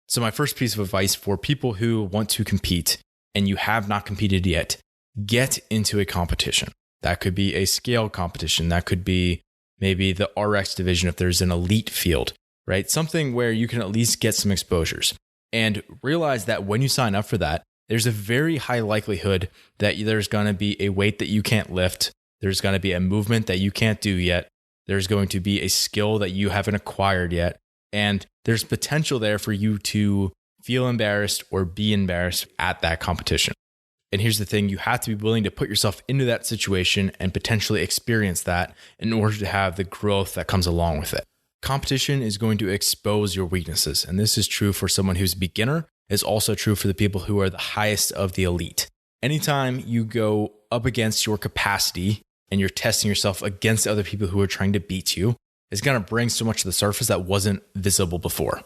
So my first piece of advice for people who want to compete and you have not competed yet, get into a competition. That could be a scaled competition. That could be maybe the RX division if there's an elite field, right? Something where you can at least get some exposures. And realize that when you sign up for that, there's a very high likelihood that there's going to be a weight that you can't lift. There's going to be a movement that you can't do yet. There's going to be a skill that you haven't acquired yet. And there's potential there for you to feel embarrassed or be embarrassed at that competition. And here's the thing, you have to be willing to put yourself into that situation and potentially experience that in order to have the growth that comes along with it. Competition is going to expose your weaknesses. And this is true for someone who's a beginner. It's also true for the people who are the highest of the elite. Anytime you go up against your capacity and you're testing yourself against other people who are trying to beat you, it's going to bring so much to the surface that wasn't visible before.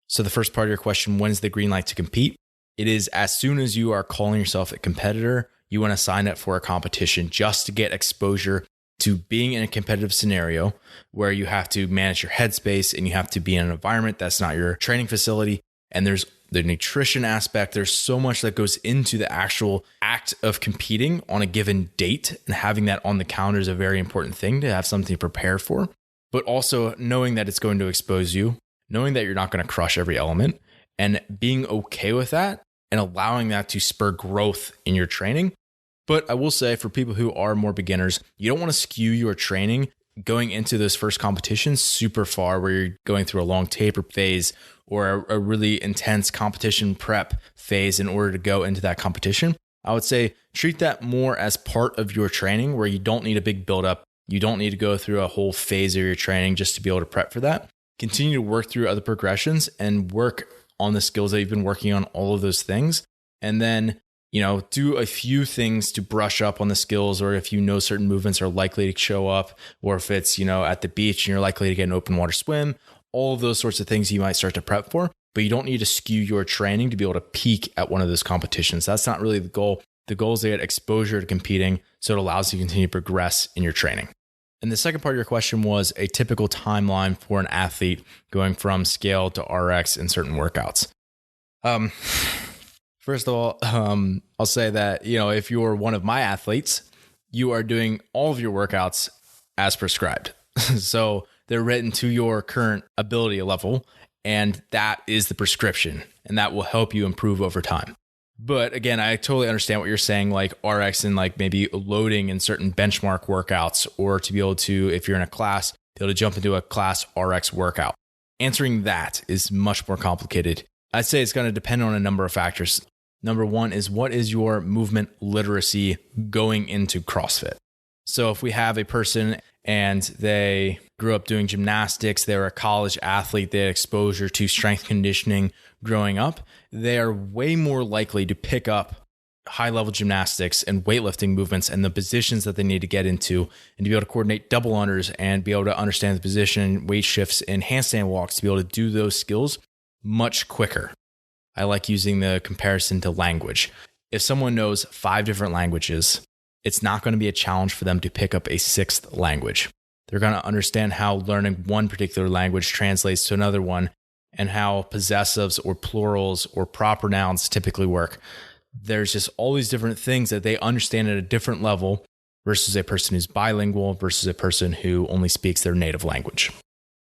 So the first part of your question, when is the green light to compete? It is as soon as you are calling yourself a competitor, you want to sign up for a competition just to get exposure to being in a competitive scenario where you have to manage your headspace and you have to be in an environment that's not your training facility. And there's the nutrition aspect. There's so much that goes into the actual act of competing on a given date, and having that on the calendar is a very important thing to have something to prepare for, but also knowing that it's going to expose you, knowing that you're not going to crush every element, and being okay with that and allowing that to spur growth in your training. But I will say for people who are more beginners, you don't want to skew your training going into those first competitions super far where you're going through a long taper phase or a really intense competition prep phase in order to go into that competition. I would say treat that more as part of your training where you don't need a big buildup. You don't need to go through a whole phase of your training just to be able to prep for that. Continue to work through other progressions and work on the skills that you've been working on, all of those things. And then, do a few things to brush up on the skills, or if you know certain movements are likely to show up, or if it's, at the beach and you're likely to get an open water swim, all of those sorts of things you might start to prep for, but you don't need to skew your training to be able to peak at one of those competitions. That's not really the goal. The goal is to get exposure to competing so it allows you to continue to progress in your training. And the second part of your question was a typical timeline for an athlete going from scale to RX in certain workouts. First of all, I'll say that, if you're one of my athletes, you are doing all of your workouts as prescribed. So they're written to your current ability level, and that is the prescription, and that will help you improve over time. But again, I totally understand what you're saying, like RX and like maybe loading in certain benchmark workouts, or to be able to, if you're in a class, be able to jump into a class RX workout. Answering that is much more complicated. I'd say it's going to depend on a number of factors. Number one is, what is your movement literacy going into CrossFit? So if we have a person and they grew up doing gymnastics, they were a college athlete, they had exposure to strength conditioning growing up, they are way more likely to pick up high-level gymnastics and weightlifting movements and the positions that they need to get into, and to be able to coordinate double unders and be able to understand the position, weight shifts, and handstand walks, to be able to do those skills much quicker. I like using the comparison to language. If someone knows 5 different languages, it's not going to be a challenge for them to pick up a 6th language. They're going to understand how learning one particular language translates to another one, and how possessives or plurals or proper nouns typically work. There's just all these different things that they understand at a different level versus a person who's bilingual versus a person who only speaks their native language.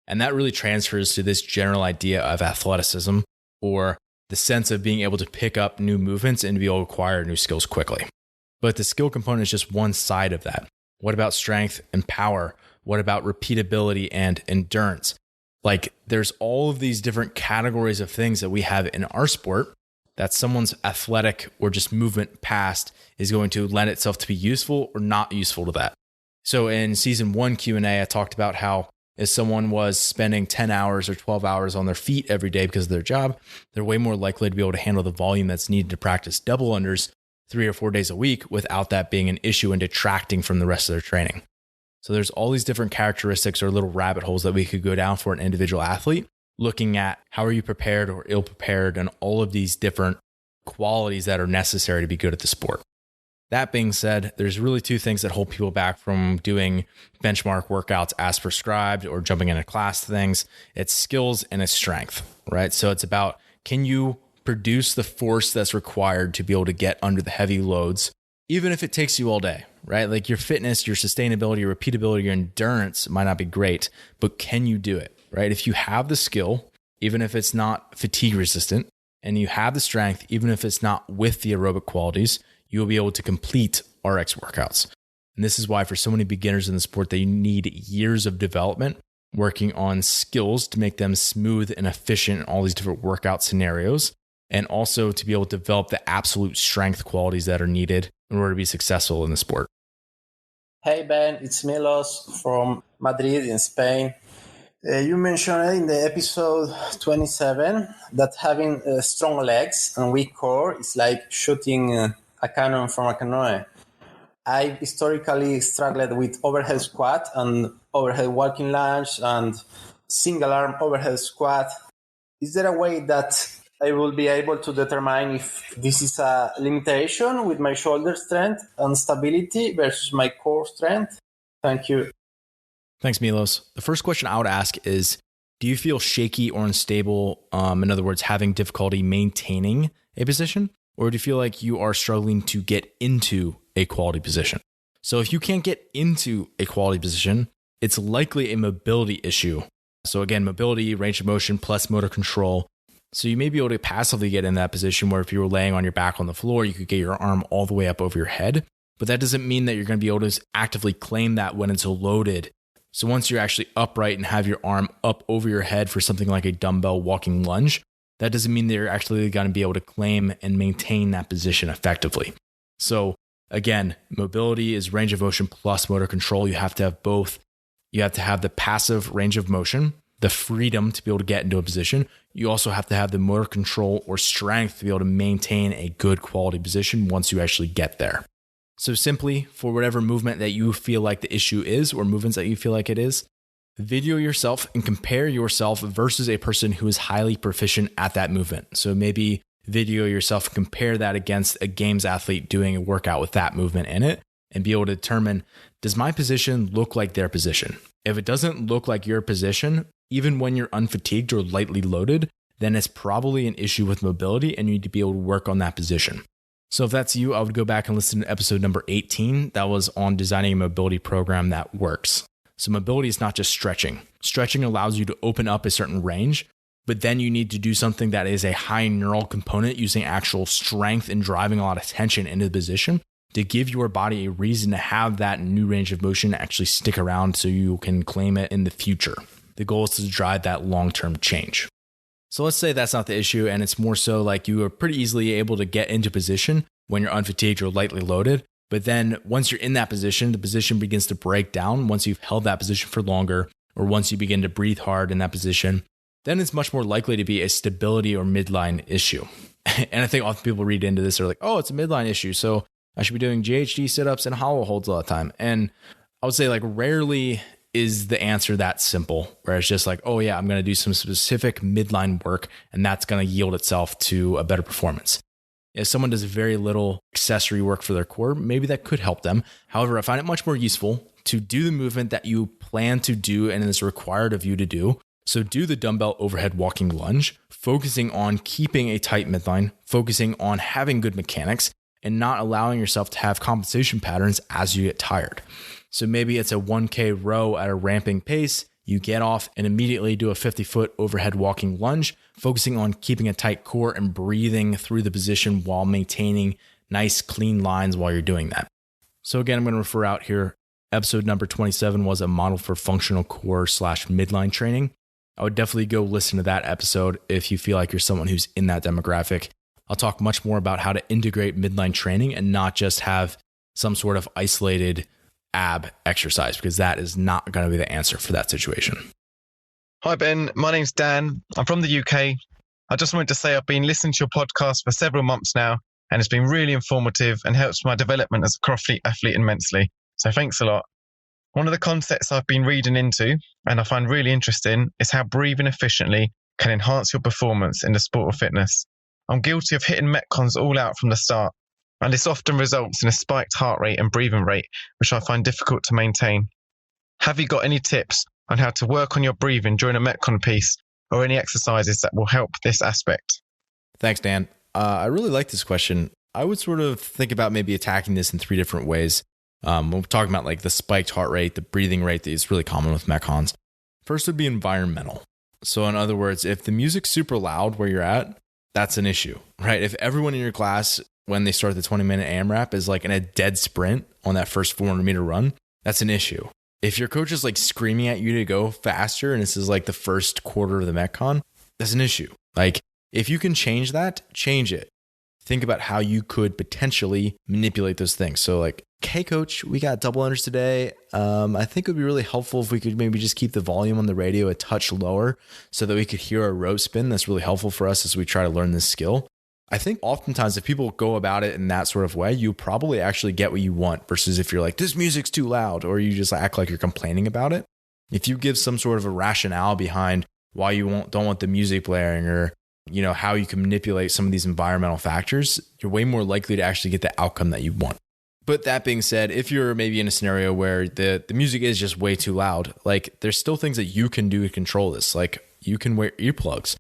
And that really transfers to this general idea of athleticism, or the sense of being able to pick up new movements and to be able to acquire new skills quickly. But the skill component is just one side of that. What about strength and power? What about repeatability and endurance? Like, there's all of these different categories of things that we have in our sport that someone's athletic or just movement past is going to lend itself to be useful or not useful to that. So in season 1 Q&A, I talked about how if someone was spending 10 hours or 12 hours on their feet every day because of their job, they're way more likely to be able to handle the volume that's needed to practice double unders 3 or 4 days a week without that being an issue and detracting from the rest of their training. So there's all these different characteristics or little rabbit holes that we could go down for an individual athlete, looking at how are you prepared or ill prepared and all of these different qualities that are necessary to be good at the sport. That being said, there's really 2 things that hold people back from doing benchmark workouts as prescribed or jumping into class things. It's skills and it's strength, right? So it's about, can you produce the force that's required to be able to get under the heavy loads, even if it takes you all day, right? Like, your fitness, your sustainability, your repeatability, your endurance might not be great, but can you do it, right? If you have the skill, even if it's not fatigue resistant, and you have the strength, even if it's not with the aerobic qualities, you'll be able to complete RX workouts. And this is why for so many beginners in the sport, they need years of development, working on skills to make them smooth and efficient in all these different workout scenarios, and also to be able to develop the absolute strength qualities that are needed in order to be successful in the sport. Hey Ben, it's Milos from Madrid in Spain. You mentioned in the episode 27 that having strong legs and weak core is like shooting a cannon from a canoe. I historically struggled with overhead squat and overhead walking lunge and single arm overhead squat. Is there a way that I will be able to determine if this is a limitation with my shoulder strength and stability versus my core strength? Thank you. Thanks, Milos. The first question I would ask is, do you feel shaky or unstable? In other words, having difficulty maintaining a position, or do you feel like you are struggling to get into a quality position? So if you can't get into a quality position, it's likely a mobility issue. So again, mobility, range of motion plus motor control. So you may be able to passively get in that position where if you were laying on your back on the floor, you could get your arm all the way up over your head. But that doesn't mean that you're going to be able to actively claim that when it's loaded. So once you're actually upright and have your arm up over your head for something like a dumbbell walking lunge, that doesn't mean that you're actually going to be able to claim and maintain that position effectively. So Again, mobility is range of motion plus motor control. You have to have both. You have to have the passive range of motion, the freedom to be able to get into a position. You also have to have the motor control or strength to be able to maintain a good quality position once you actually get there. So simply, for whatever movement that you feel like the issue is, or movements that you feel like it is, video yourself and compare yourself versus a person who is highly proficient at that movement. So maybe video yourself and compare that against a games athlete doing a workout with that movement in it and be able to determine, does my position look like their position? If it doesn't look like your position, even when you're unfatigued or lightly loaded, then it's probably an issue with mobility and you need to be able to work on that position. So if that's you, I would go back and listen to episode number 18. That was on designing a mobility program that works. So mobility is not just stretching. Stretching allows you to open up a certain range, but then you need to do something that is a high neural component using actual strength and driving a lot of tension into the position to give your body a reason to have that new range of motion actually stick around so you can claim it in the future. The goal is to drive that long-term change. So let's say that's not the issue and it's more so like you are pretty easily able to get into position when you're unfatigued or lightly loaded. But then once you're in that position, the position begins to break down once you've held that position for longer, or once you begin to breathe hard in that position, then it's much more likely to be a stability or midline issue. And I think often people read into this, they're like, oh, it's a midline issue, so I should be doing GHD sit-ups and hollow holds all the time. And I would say like rarely is the answer that simple, where it's just like, oh yeah, I'm going to do some specific midline work and that's going to yield itself to a better performance. If someone does very little accessory work for their core, maybe that could help them. However, I find it much more useful to do the movement that you plan to do and is required of you to do. So do the dumbbell overhead walking lunge, focusing on keeping a tight midline, focusing on having good mechanics, and not allowing yourself to have compensation patterns as you get tired. So maybe it's a 1K row at a ramping pace. You get off and immediately do a 50-foot overhead walking lunge, focusing on keeping a tight core and breathing through the position while maintaining nice clean lines while you're doing that. So again, I'm going to refer out here. Episode number 27 was a model for functional core / midline training. I would definitely go listen to that episode if you feel like you're someone who's in that demographic. I'll talk much more about how to integrate midline training and not just have some sort of isolated ab exercise, because that is not going to be the answer for that situation. Hi, Ben. My name's Dan. I'm from the UK. I just wanted to say I've been listening to your podcast for several months now, and it's been really informative and helps my development as a CrossFit athlete immensely. So thanks a lot. One of the concepts I've been reading into and I find really interesting is how breathing efficiently can enhance your performance in the sport of fitness. I'm guilty of hitting MetCons all out from the start, and this often results in a spiked heart rate and breathing rate, which I find difficult to maintain. Have you got any tips on how to work on your breathing during a MetCon piece, or any exercises that will help this aspect? Thanks, Dan. I really like this question. I would sort of think about maybe attacking this in 3 different ways. We're talking about like the spiked heart rate, the breathing rate that is really common with MetCons. First would be environmental. So in other words, if the music's super loud where you're at, that's an issue, right? If everyone in your class, when they start the 20-minute AMRAP, is like in a dead sprint on that first 400-meter run, that's an issue. If your coach is like screaming at you to go faster and this is like the first quarter of the MetCon, that's an issue. Like if you can change that, change it. Think about how you could potentially manipulate those things. So like, hey coach, we got double unders today. I think it would be really helpful if we could maybe just keep the volume on the radio a touch lower so that we could hear a rope spin. That's really helpful for us as we try to learn this skill. I think oftentimes if people go about it in that sort of way, you probably actually get what you want versus if you're like, this music's too loud, or you just act like you're complaining about it. If you give some sort of a rationale behind why you don't want the music blaring, or you know how you can manipulate some of these environmental factors, you're way more likely to actually get the outcome that you want. But that being said, if you're maybe in a scenario where the music is just way too loud, like there's still things that you can do to control this. Like you can wear earplugs.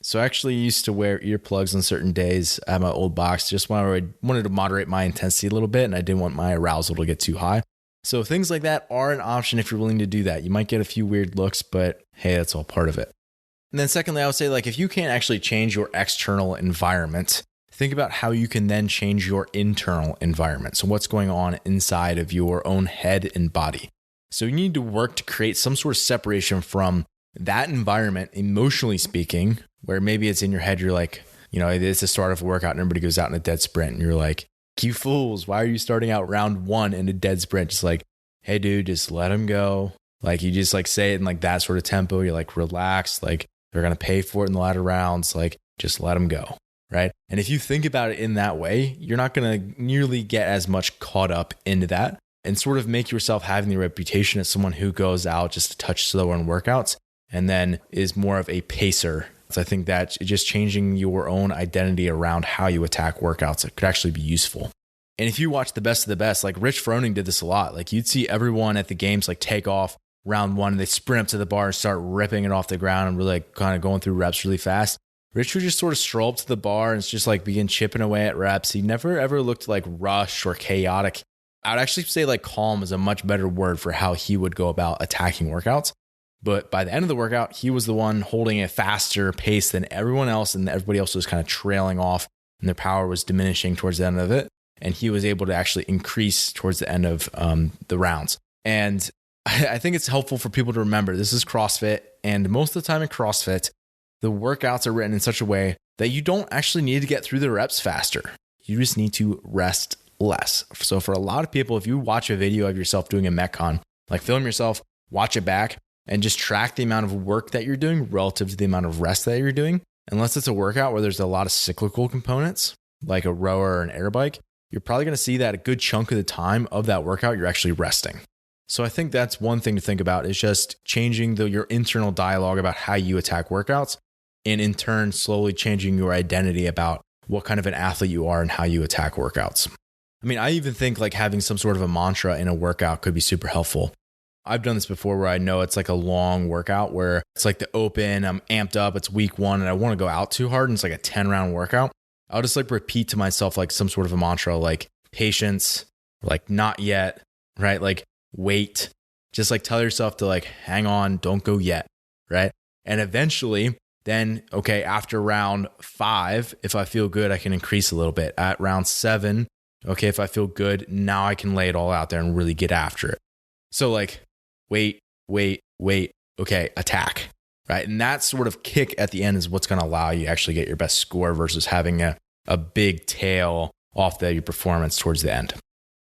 So I actually used to wear earplugs on certain days at my old box, just when I wanted to moderate my intensity a little bit and I didn't want my arousal to get too high. So things like that are an option if you're willing to do that. You might get a few weird looks, but hey, that's all part of it. And then secondly, I would say like if you can't actually change your external environment, think about how you can then change your internal environment. So what's going on inside of your own head and body. So you need to work to create some sort of separation from that environment, emotionally speaking, where maybe it's in your head, you're like, you know, it's the start of a workout and everybody goes out in a dead sprint and you're like, You fools, why are you starting out round 1 in a dead sprint? Just like, hey dude, just let him go. Like you just like say it in like that sort of tempo. You're like, relax. Like they're going to pay for it in the latter rounds. Like just let them go. Right. And if you think about it in that way, you're not going to nearly get as much caught up into that and sort of make yourself having the reputation as someone who goes out just a touch slower in workouts and then is more of a pacer. So I think that just changing your own identity around how you attack workouts, it could actually be useful. And if you watch the best of the best, like Rich Froning did this a lot. Like you'd see everyone at the games like take off round 1 and they sprint up to the bar and start ripping it off the ground and really like kind of going through reps really fast. Rich would just sort of stroll up to the bar and just like begin chipping away at reps. He never ever looked like rushed or chaotic. I would actually say like calm is a much better word for how he would go about attacking workouts. But by the end of the workout, he was the one holding a faster pace than everyone else, and everybody else was kind of trailing off and their power was diminishing towards the end of it. And he was able to actually increase towards the end of the rounds. And I think it's helpful for people to remember this is CrossFit. And most of the time in CrossFit, the workouts are written in such a way that you don't actually need to get through the reps faster. You just need to rest less. So for a lot of people, if you watch a video of yourself doing a MetCon, like film yourself, watch it back, and just track the amount of work that you're doing relative to the amount of rest that you're doing, unless it's a workout where there's a lot of cyclical components, like a rower or an air bike, you're probably going to see that a good chunk of the time of that workout, you're actually resting. So I think that's one thing to think about is just changing your internal dialogue about how you attack workouts, and in turn, slowly changing your identity about what kind of an athlete you are and how you attack workouts. I mean, I even think like having some sort of a mantra in a workout could be super helpful. I've done this before where I know it's like a long workout where it's like the open, I'm amped up, it's week 1 and I want to go out too hard and it's like a 10-round workout. I'll just like repeat to myself like some sort of a mantra like patience, like not yet, right? Like wait, just like tell yourself to like hang on, don't go yet, right? And eventually then, okay, after round 5, if I feel good, I can increase a little bit. At round 7, okay, if I feel good, now I can lay it all out there and really get after it. So like, wait, okay, attack, right? And that sort of kick at the end is what's going to allow you to actually get your best score versus having a big tail off your performance towards the end.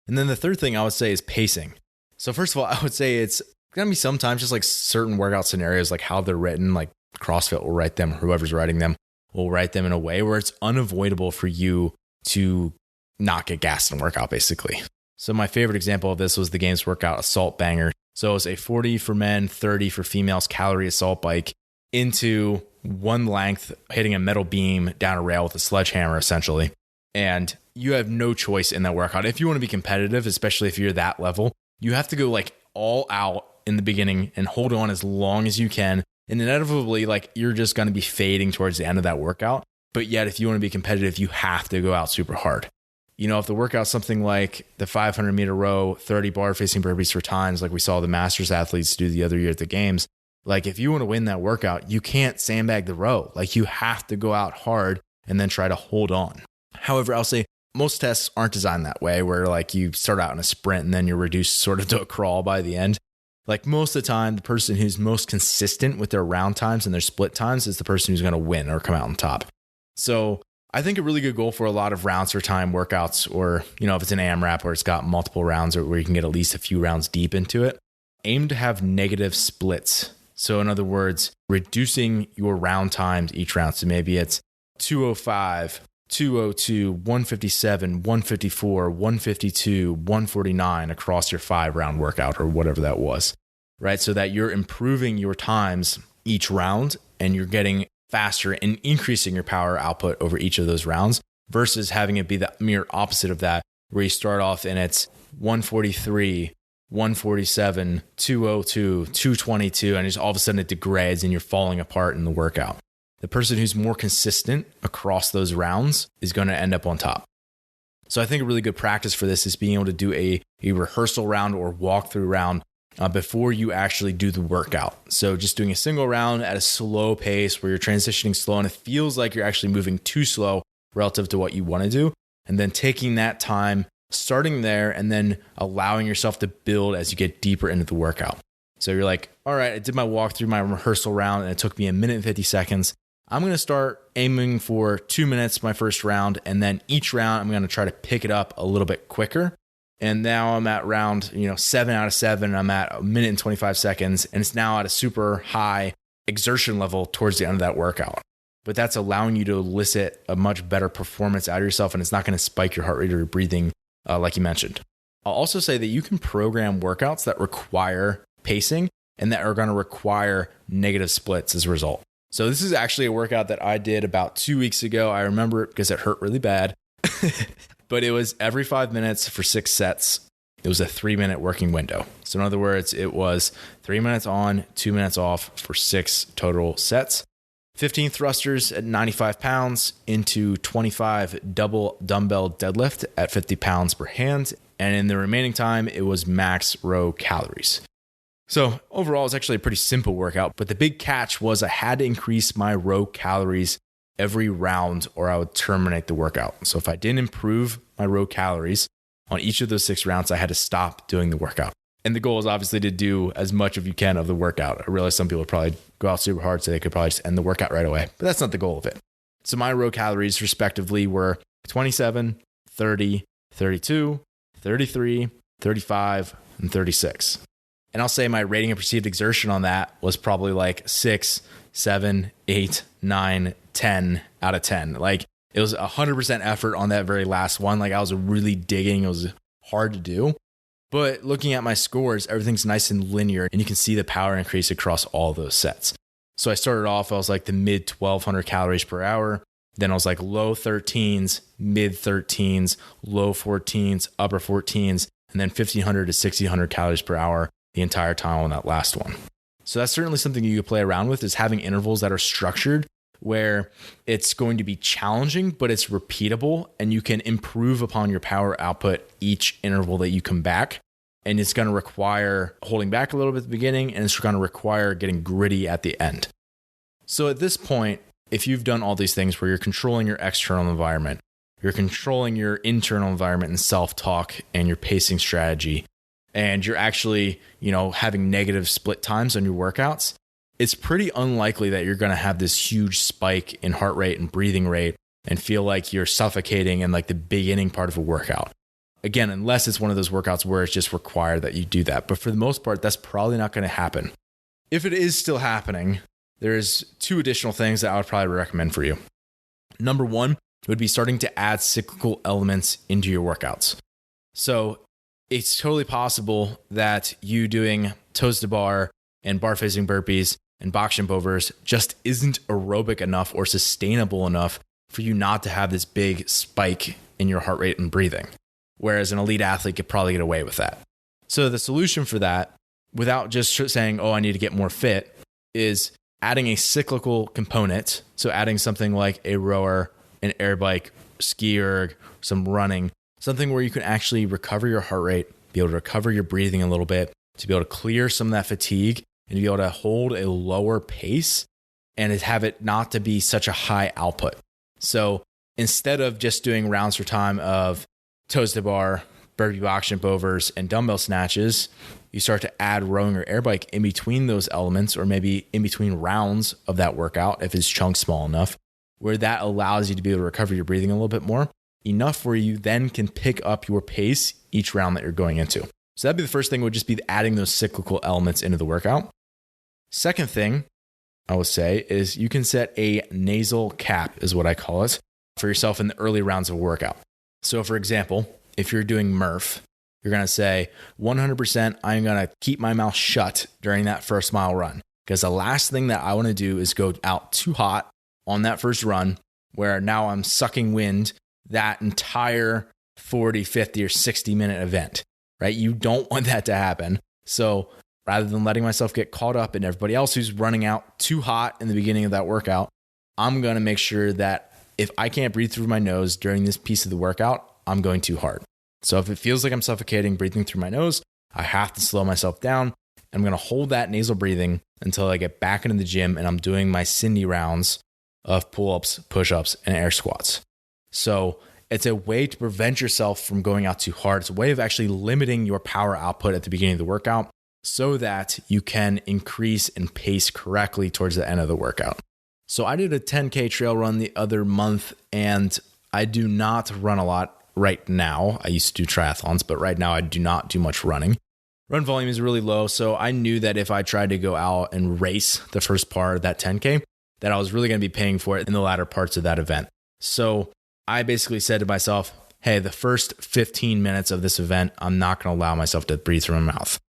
And then the third thing I would say is pacing. So first of all, I would say it's going to be sometimes just like certain workout scenarios, like how they're written, like CrossFit will write them, whoever's writing them will write them in a way where it's unavoidable for you to not get gassed in a workout, basically. So my favorite example of this was the games workout assault banger. So it was a 40 for men, 30 for females calorie assault bike into one length, hitting a metal beam down a rail with a sledgehammer, essentially. And you have no choice in that workout. If you want to be competitive, especially if you're that level, you have to go like all out in the beginning and hold on as long as you can. And inevitably, like you're just going to be fading towards the end of that workout. But yet, if you want to be competitive, you have to go out super hard. You know, if the workout's something like the 500 meter row, 30 bar facing burpees for times, like we saw the masters athletes do the other year at the games, like if you want to win that workout, you can't sandbag the row. Like you have to go out hard and then try to hold on. However, I'll say most tests aren't designed that way, where like you start out in a sprint and then you're reduced sort of to a crawl by the end. Like most of the time, the person who's most consistent with their round times and their split times is the person who's going to win or come out on top. So I think a really good goal for a lot of rounds for time workouts, or, you know, if it's an AMRAP where it's got multiple rounds or where you can get at least a few rounds deep into it, aim to have negative splits. So in other words, reducing your round times each round. So maybe it's 205, 202, 157, 154, 152, 149 across your 5-round workout or whatever that was, right? So that you're improving your times each round and you're getting faster and increasing your power output over each of those rounds versus having it be the mere opposite of that, where you start off and it's 143, 147, 202, 222, and just all of a sudden it degrades and you're falling apart in the workout. The person who's more consistent across those rounds is going to end up on top. So I think a really good practice for this is being able to do a rehearsal round or walkthrough round before you actually do the workout. So just doing a single round at a slow pace where you're transitioning slow and it feels like you're actually moving too slow relative to what you want to do. And then taking that time, starting there, and then allowing yourself to build as you get deeper into the workout. So you're like, all right, I did my walkthrough, my rehearsal round, and it took me 1 minute and 50 seconds. I'm going to start aiming for 2 minutes my first round, and then each round I'm going to try to pick it up a little bit quicker. And now I'm at round 7 out of 7. I'm at 1 minute and 25 seconds, and it's now at a super high exertion level towards the end of that workout. But that's allowing you to elicit a much better performance out of yourself, and it's not going to spike your heart rate or your breathing like you mentioned. I'll also say that you can program workouts that require pacing and that are going to require negative splits as a result. So this is actually a workout that I did about 2 weeks ago. I remember it because it hurt really bad, but it was every 5 minutes for 6 sets. It was a 3-minute working window. So in other words, it was 3 minutes on, 2 minutes off for 6 total sets. 15 thrusters at 95 pounds into 25 double dumbbell deadlift at 50 pounds per hand. And in the remaining time, it was max row calories. So overall, it's actually a pretty simple workout, but the big catch was I had to increase my row calories every round or I would terminate the workout. So if I didn't improve my row calories on each of those 6 rounds, I had to stop doing the workout. And the goal is obviously to do as much as you can of the workout. I realize some people would probably go out super hard, so they could probably just end the workout right away, but that's not the goal of it. So my row calories respectively were 27, 30, 32, 33, 35, and 36. And I'll say my rating of perceived exertion on that was probably like 6, 7, 8, 9, 10 out of 10. Like it was 100% effort on that very last one. Like I was really digging. It was hard to do. But looking at my scores, everything's nice and linear and you can see the power increase across all those sets. So I started off, I was like the mid 1200 calories per hour. Then I was like low 13s, mid 13s, low 14s, upper 14s, and then 1500 to 1600 calories per hour the entire time on that last one. So that's certainly something you could play around with, is having intervals that are structured where it's going to be challenging, but it's repeatable and you can improve upon your power output each interval that you come back. And it's going to require holding back a little bit at the beginning, and it's going to require getting gritty at the end. So at this point, if you've done all these things where you're controlling your external environment, you're controlling your internal environment and self-talk and your pacing strategy, and you're actually, having negative split times on your workouts, it's pretty unlikely that you're going to have this huge spike in heart rate and breathing rate and feel like you're suffocating in like the beginning part of a workout. Again, unless it's one of those workouts where it's just required that you do that. But for the most part, that's probably not going to happen. If it is still happening, there's 2 additional things that I would probably recommend for you. Number 1 would be starting to add cyclical elements into your workouts. So it's totally possible that you doing toes to bar and bar facing burpees and box jump overs just isn't aerobic enough or sustainable enough for you not to have this big spike in your heart rate and breathing. Whereas an elite athlete could probably get away with that. So the solution for that, without just saying, I need to get more fit, is adding a cyclical component. So adding something like a rower, an air bike, ski erg, some running, something where you can actually recover your heart rate, be able to recover your breathing a little bit, to be able to clear some of that fatigue and to be able to hold a lower pace and have it not to be such a high output. So instead of just doing rounds for time of toes to bar, burpee box jump overs, and dumbbell snatches, you start to add rowing or air bike in between those elements, or maybe in between rounds of that workout if it's chunk small enough, where that allows you to be able to recover your breathing a little bit more, enough where you then can pick up your pace each round that you're going into. So that'd be the first thing, would just be adding those cyclical elements into the workout. Second thing I would say is you can set a nasal cap, is what I call it, for yourself in the early rounds of a workout. So for example, if you're doing Murph, you're going to say 100% I'm going to keep my mouth shut during that first mile run, because the last thing that I want to do is go out too hot on that first run where now I'm sucking wind that entire 40, 50, or 60 minute event, right? You don't want that to happen. So rather than letting myself get caught up in everybody else who's running out too hot in the beginning of that workout, I'm going to make sure that if I can't breathe through my nose during this piece of the workout, I'm going too hard. So if it feels like I'm suffocating breathing through my nose, I have to slow myself down. I'm going to hold that nasal breathing until I get back into the gym and I'm doing my Cindy rounds of pull-ups, push-ups, and air squats. So it's a way to prevent yourself from going out too hard. It's a way of actually limiting your power output at the beginning of the workout so that you can increase and pace correctly towards the end of the workout. So I did a 10K trail run the other month, and I do not run a lot right now. I used to do triathlons, but right now I do not do much running. Run volume is really low, so I knew that if I tried to go out and race the first part of that 10K, that I was really going to be paying for it in the latter parts of that event. So I basically said to myself, hey, the first 15 minutes of this event, I'm not going to allow myself to breathe through my mouth.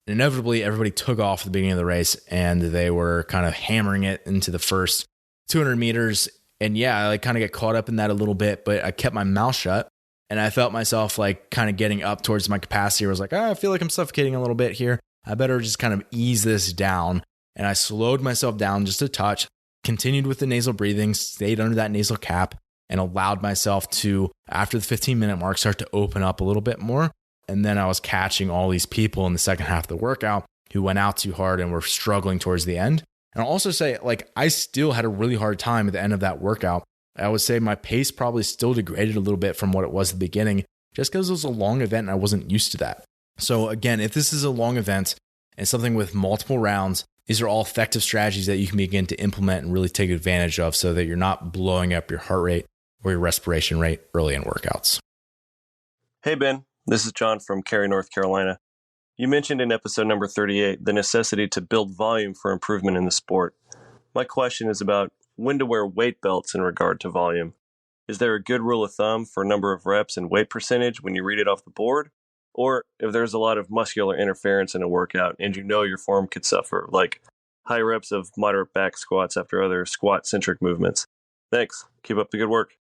And inevitably, everybody took off at the beginning of the race, and they were kind of hammering it into the first 200 meters. And yeah, I kind of get caught up in that a little bit, but I kept my mouth shut, and I felt myself like kind of getting up towards my capacity. I was like, I feel like I'm suffocating a little bit here. I better just kind of ease this down. And I slowed myself down just a touch, continued with the nasal breathing, stayed under that nasal cap, and allowed myself to, after the 15-minute mark, start to open up a little bit more. And then I was catching all these people in the second half of the workout who went out too hard and were struggling towards the end. And I'll also say, like, I still had a really hard time at the end of that workout. I would say my pace probably still degraded a little bit from what it was at the beginning, just because it was a long event and I wasn't used to that. So again, if this is a long event and something with multiple rounds, these are all effective strategies that you can begin to implement and really take advantage of so that you're not blowing up your heart rate or your respiration rate early in workouts. Hey, Ben. This is John from Cary, North Carolina. You mentioned in episode number 38 the necessity to build volume for improvement in the sport. My question is about when to wear weight belts in regard to volume. Is there a good rule of thumb for number of reps and weight percentage when you read it off the board? Or if there's a lot of muscular interference in a workout and you know your form could suffer, like high reps of moderate back squats after other squat-centric movements? Thanks. Keep up the good work.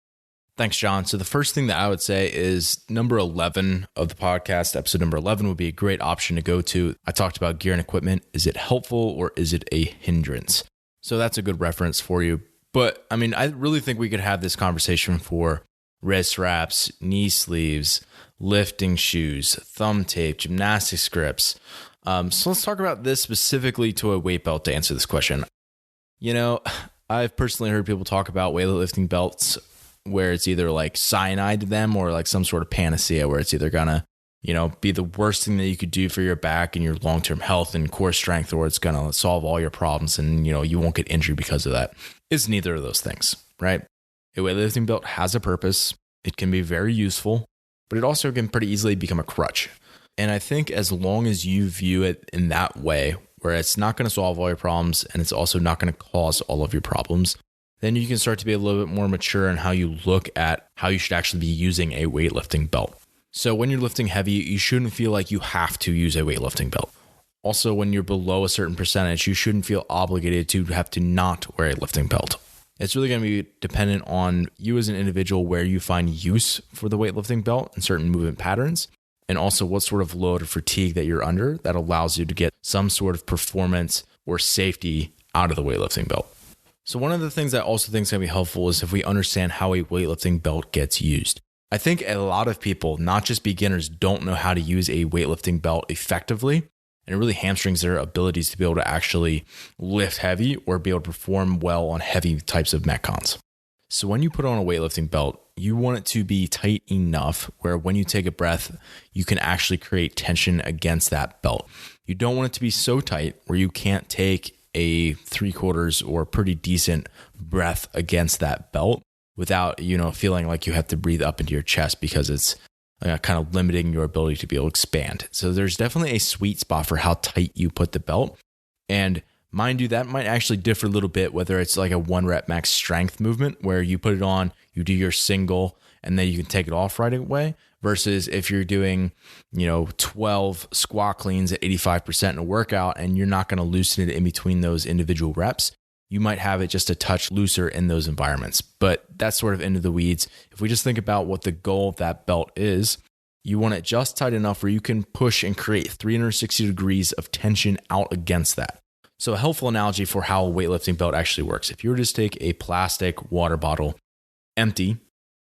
Thanks, John. So the first thing that I would say is number 11 of the podcast, episode number 11 would be a great option to go to. I talked about gear and equipment. Is it helpful or is it a hindrance? So that's a good reference for you. But I mean, I really think we could have this conversation for wrist wraps, knee sleeves, lifting shoes, thumb tape, gymnastics grips. So let's talk about this specifically to a weight belt to answer this question. You know, I've personally heard people talk about weightlifting belts where it's either like cyanide to them or like some sort of panacea where it's either gonna, be the worst thing that you could do for your back and your long-term health and core strength, or it's gonna solve all your problems and, you won't get injured because of that. It's neither of those things, right? A weightlifting belt has a purpose. It can be very useful, but it also can pretty easily become a crutch. And I think as long as you view it in that way, where it's not going to solve all your problems and it's also not going to cause all of your problems, then you can start to be a little bit more mature in how you look at how you should actually be using a weightlifting belt. So when you're lifting heavy, you shouldn't feel like you have to use a weightlifting belt. Also, when you're below a certain percentage, you shouldn't feel obligated to have to not wear a lifting belt. It's really going to be dependent on you as an individual where you find use for the weightlifting belt and certain movement patterns, and also what sort of load or fatigue that you're under that allows you to get some sort of performance or safety out of the weightlifting belt. So one of the things I also think is going to be helpful is if we understand how a weightlifting belt gets used. I think a lot of people, not just beginners, don't know how to use a weightlifting belt effectively, and it really hamstrings their abilities to be able to actually lift heavy or be able to perform well on heavy types of MetCons. So when you put on a weightlifting belt, you want it to be tight enough where when you take a breath, you can actually create tension against that belt. You don't want it to be so tight where you can't take a 3/4 or pretty decent breath against that belt without, feeling like you have to breathe up into your chest because it's kind of limiting your ability to be able to expand. So there's definitely a sweet spot for how tight you put the belt. And mind you, that might actually differ a little bit, whether it's like a 1 rep max strength movement where you put it on, you do your single, and then you can take it off right away, versus if you're doing, 12 squat cleans at 85% in a workout and you're not going to loosen it in between those individual reps, you might have it just a touch looser in those environments. But that's sort of into the weeds. If we just think about what the goal of that belt is, you want it just tight enough where you can push and create 360 degrees of tension out against that. So a helpful analogy for how a weightlifting belt actually works. If you were to just take a plastic water bottle, empty,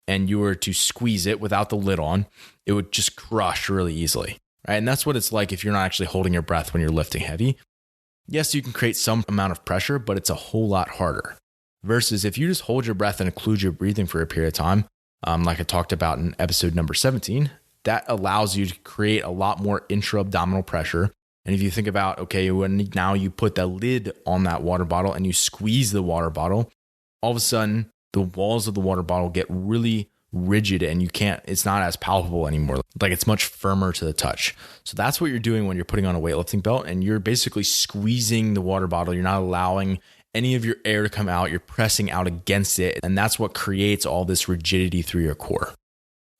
and you were to squeeze it without the lid on, it would just crush really easily, right? And that's what it's like if you're not actually holding your breath when you're lifting heavy. Yes, you can create some amount of pressure, but it's a whole lot harder. Versus if you just hold your breath and occlude your breathing for a period of time, like I talked about in episode number 17, that allows you to create a lot more intra-abdominal pressure. And if you think about, okay, when now you put the lid on that water bottle and you squeeze the water bottle, all of a sudden the walls of the water bottle get really rigid and it's not as palpable anymore. Like it's much firmer to the touch. So that's what you're doing when you're putting on a weightlifting belt, and you're basically squeezing the water bottle. You're not allowing any of your air to come out. You're pressing out against it. And that's what creates all this rigidity through your core.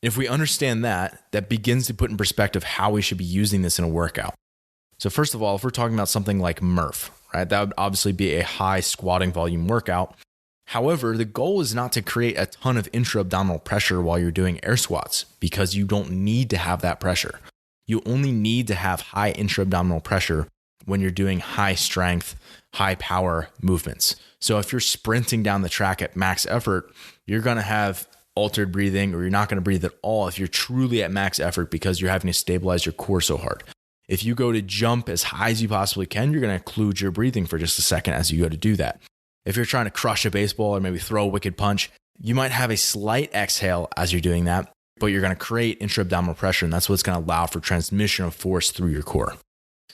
If we understand that, that begins to put in perspective how we should be using this in a workout. So first of all, if we're talking about something like Murph, right, that would obviously be a high squatting volume workout. However, the goal is not to create a ton of intra-abdominal pressure while you're doing air squats, because you don't need to have that pressure. You only need to have high intra-abdominal pressure when you're doing high strength, high power movements. So if you're sprinting down the track at max effort, you're going to have altered breathing, or you're not going to breathe at all if you're truly at max effort, because you're having to stabilize your core so hard. If you go to jump as high as you possibly can, you're going to occlude your breathing for just a second as you go to do that. If you're trying to crush a baseball or maybe throw a wicked punch, you might have a slight exhale as you're doing that, but you're going to create intra-abdominal pressure, and that's what's going to allow for transmission of force through your core.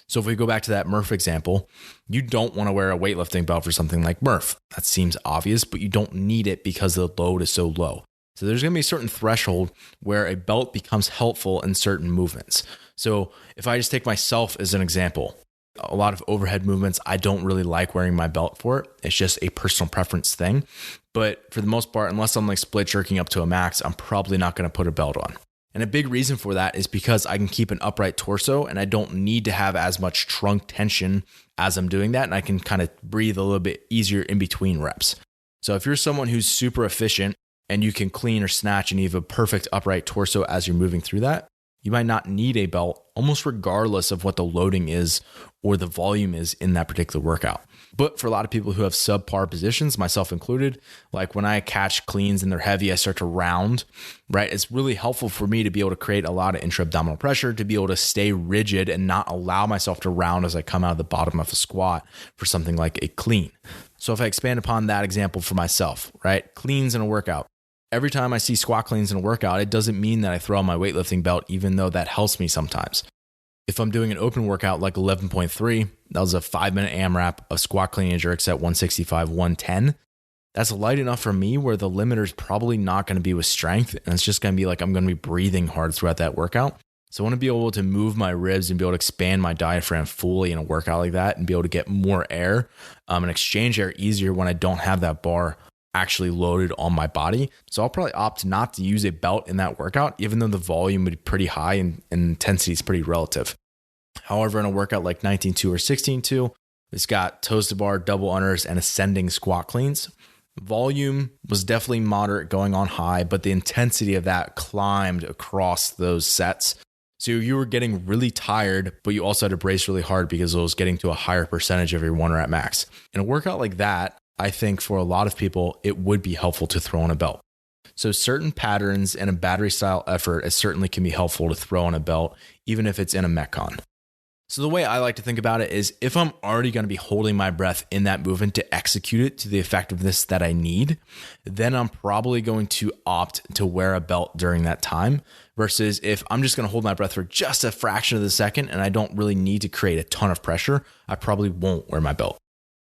So if we go back to that Murph example, you don't want to wear a weightlifting belt for something like Murph. That seems obvious, but you don't need it because the load is so low. So there's going to be a certain threshold where a belt becomes helpful in certain movements. So if I just take myself as an example, a lot of overhead movements, I don't really like wearing my belt for it. It's just a personal preference thing. But for the most part, unless I'm like split jerking up to a max, I'm probably not going to put a belt on. And a big reason for that is because I can keep an upright torso and I don't need to have as much trunk tension as I'm doing that. And I can kind of breathe a little bit easier in between reps. So if you're someone who's super efficient and you can clean or snatch and you have a perfect upright torso as you're moving through that, you might not need a belt almost regardless of what the loading is or the volume is in that particular workout. But for a lot of people who have subpar positions, myself included, like when I catch cleans and they're heavy, I start to round, right? It's really helpful for me to be able to create a lot of intra-abdominal pressure, to be able to stay rigid and not allow myself to round as I come out of the bottom of a squat for something like a clean. So if I expand upon that example for myself, right? Cleans in a workout. Every time I see squat cleans in a workout, it doesn't mean that I throw on my weightlifting belt, even though that helps me sometimes. If I'm doing an open workout like 11.3, that was a 5-minute AMRAP of squat clean and jerks at 165, 110. That's light enough for me where the limiter is probably not going to be with strength. And it's just going to be like I'm going to be breathing hard throughout that workout. So I want to be able to move my ribs and be able to expand my diaphragm fully in a workout like that and be able to get more air and exchange air easier when I don't have that bar actually loaded on my body. So I'll probably opt not to use a belt in that workout, even though the volume would be pretty high and intensity is pretty relative. However, in a workout like 19.2 or 16.2, it's got toes to bar, double unders, and ascending squat cleans. Volume was definitely moderate going on high, but the intensity of that climbed across those sets. So you were getting really tired, but you also had to brace really hard because it was getting to a higher percentage of your 1 rep max. In a workout like that, I think for a lot of people, it would be helpful to throw on a belt. So certain patterns and a battery style effort, it certainly can be helpful to throw on a belt, even if it's in a MetCon. So the way I like to think about it is if I'm already going to be holding my breath in that movement to execute it to the effectiveness that I need, then I'm probably going to opt to wear a belt during that time, versus if I'm just going to hold my breath for just a fraction of the second and I don't really need to create a ton of pressure, I probably won't wear my belt.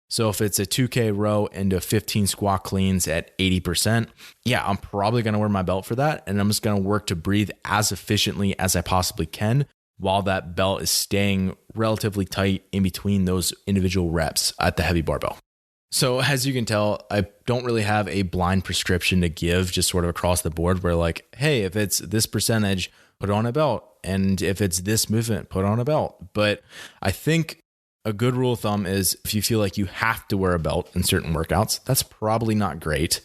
So if it's a 2K row into 15 squat cleans at 80%, yeah, I'm probably going to wear my belt for that. And I'm just going to work to breathe as efficiently as I possibly can while that belt is staying relatively tight in between those individual reps at the heavy barbell. So as you can tell, I don't really have a blind prescription to give just sort of across the board where like, hey, if it's this percentage, put on a belt. And if it's this movement, put on a belt. But I think a good rule of thumb is if you feel like you have to wear a belt in certain workouts, that's probably not great.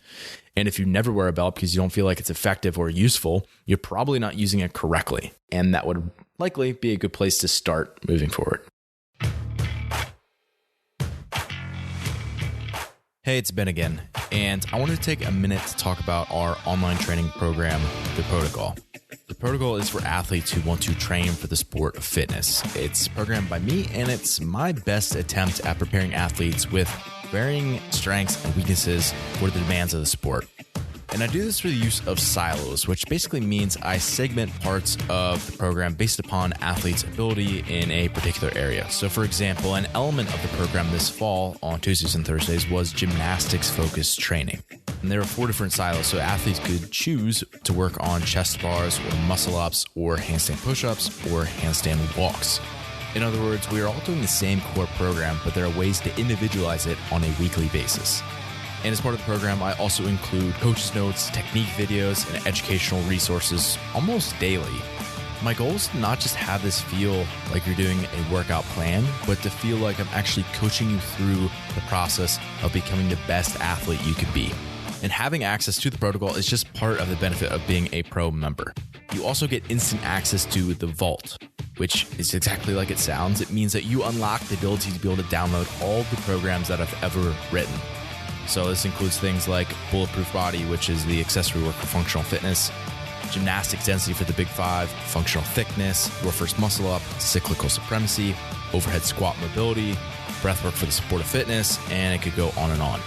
And if you never wear a belt because you don't feel like it's effective or useful, you're probably not using it correctly. And that would likely be a good place to start moving forward. Hey, it's Ben again. And I wanted to take a minute to talk about our online training program, The Protocol. The Protocol is for athletes who want to train for the sport of fitness. It's programmed by me, and it's my best attempt at preparing athletes with varying strengths and weaknesses for the demands of the sport. And I do this through the use of silos, which basically means I segment parts of the program based upon athletes' ability in a particular area. So for example, an element of the program this fall on Tuesdays and Thursdays was gymnastics-focused training. And there were 4 different silos, so athletes could choose to work on chest bars or muscle-ups or handstand push-ups or handstand walks. In other words, we are all doing the same core program, but there are ways to individualize it on a weekly basis. And as part of the program, I also include coaches' notes, technique videos, and educational resources almost daily. My goal is to not just have this feel like you're doing a workout plan, but to feel like I'm actually coaching you through the process of becoming the best athlete you could be. And having access to the protocol is just part of the benefit of being a pro member. You also get instant access to the Vault, which is exactly like it sounds. It means that you unlock the ability to be able to download all the programs that I've ever written. So this includes things like Bulletproof Body, which is the accessory work for functional fitness, gymnastics density for the Big 5, functional thickness, your first muscle up, cyclical supremacy, overhead squat mobility, breathwork for the sport of fitness, and it could go on and on.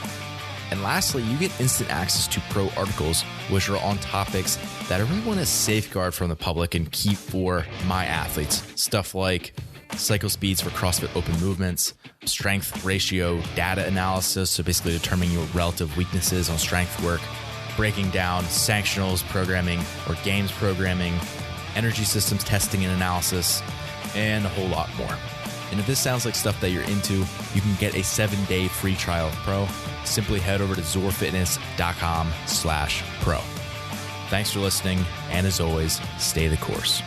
And lastly, you get instant access to pro articles, which are on topics that I really want to safeguard from the public and keep for my athletes. Stuff like cycle speeds for CrossFit open movements, strength ratio data analysis, so basically determining your relative weaknesses on strength work, breaking down sanctionals programming or games programming, energy systems testing and analysis, and a whole lot more. And if this sounds like stuff that you're into, you can get a 7-day free trial of Pro. Simply head over to zorfitness.com/pro. Thanks for listening, and as always, stay the course.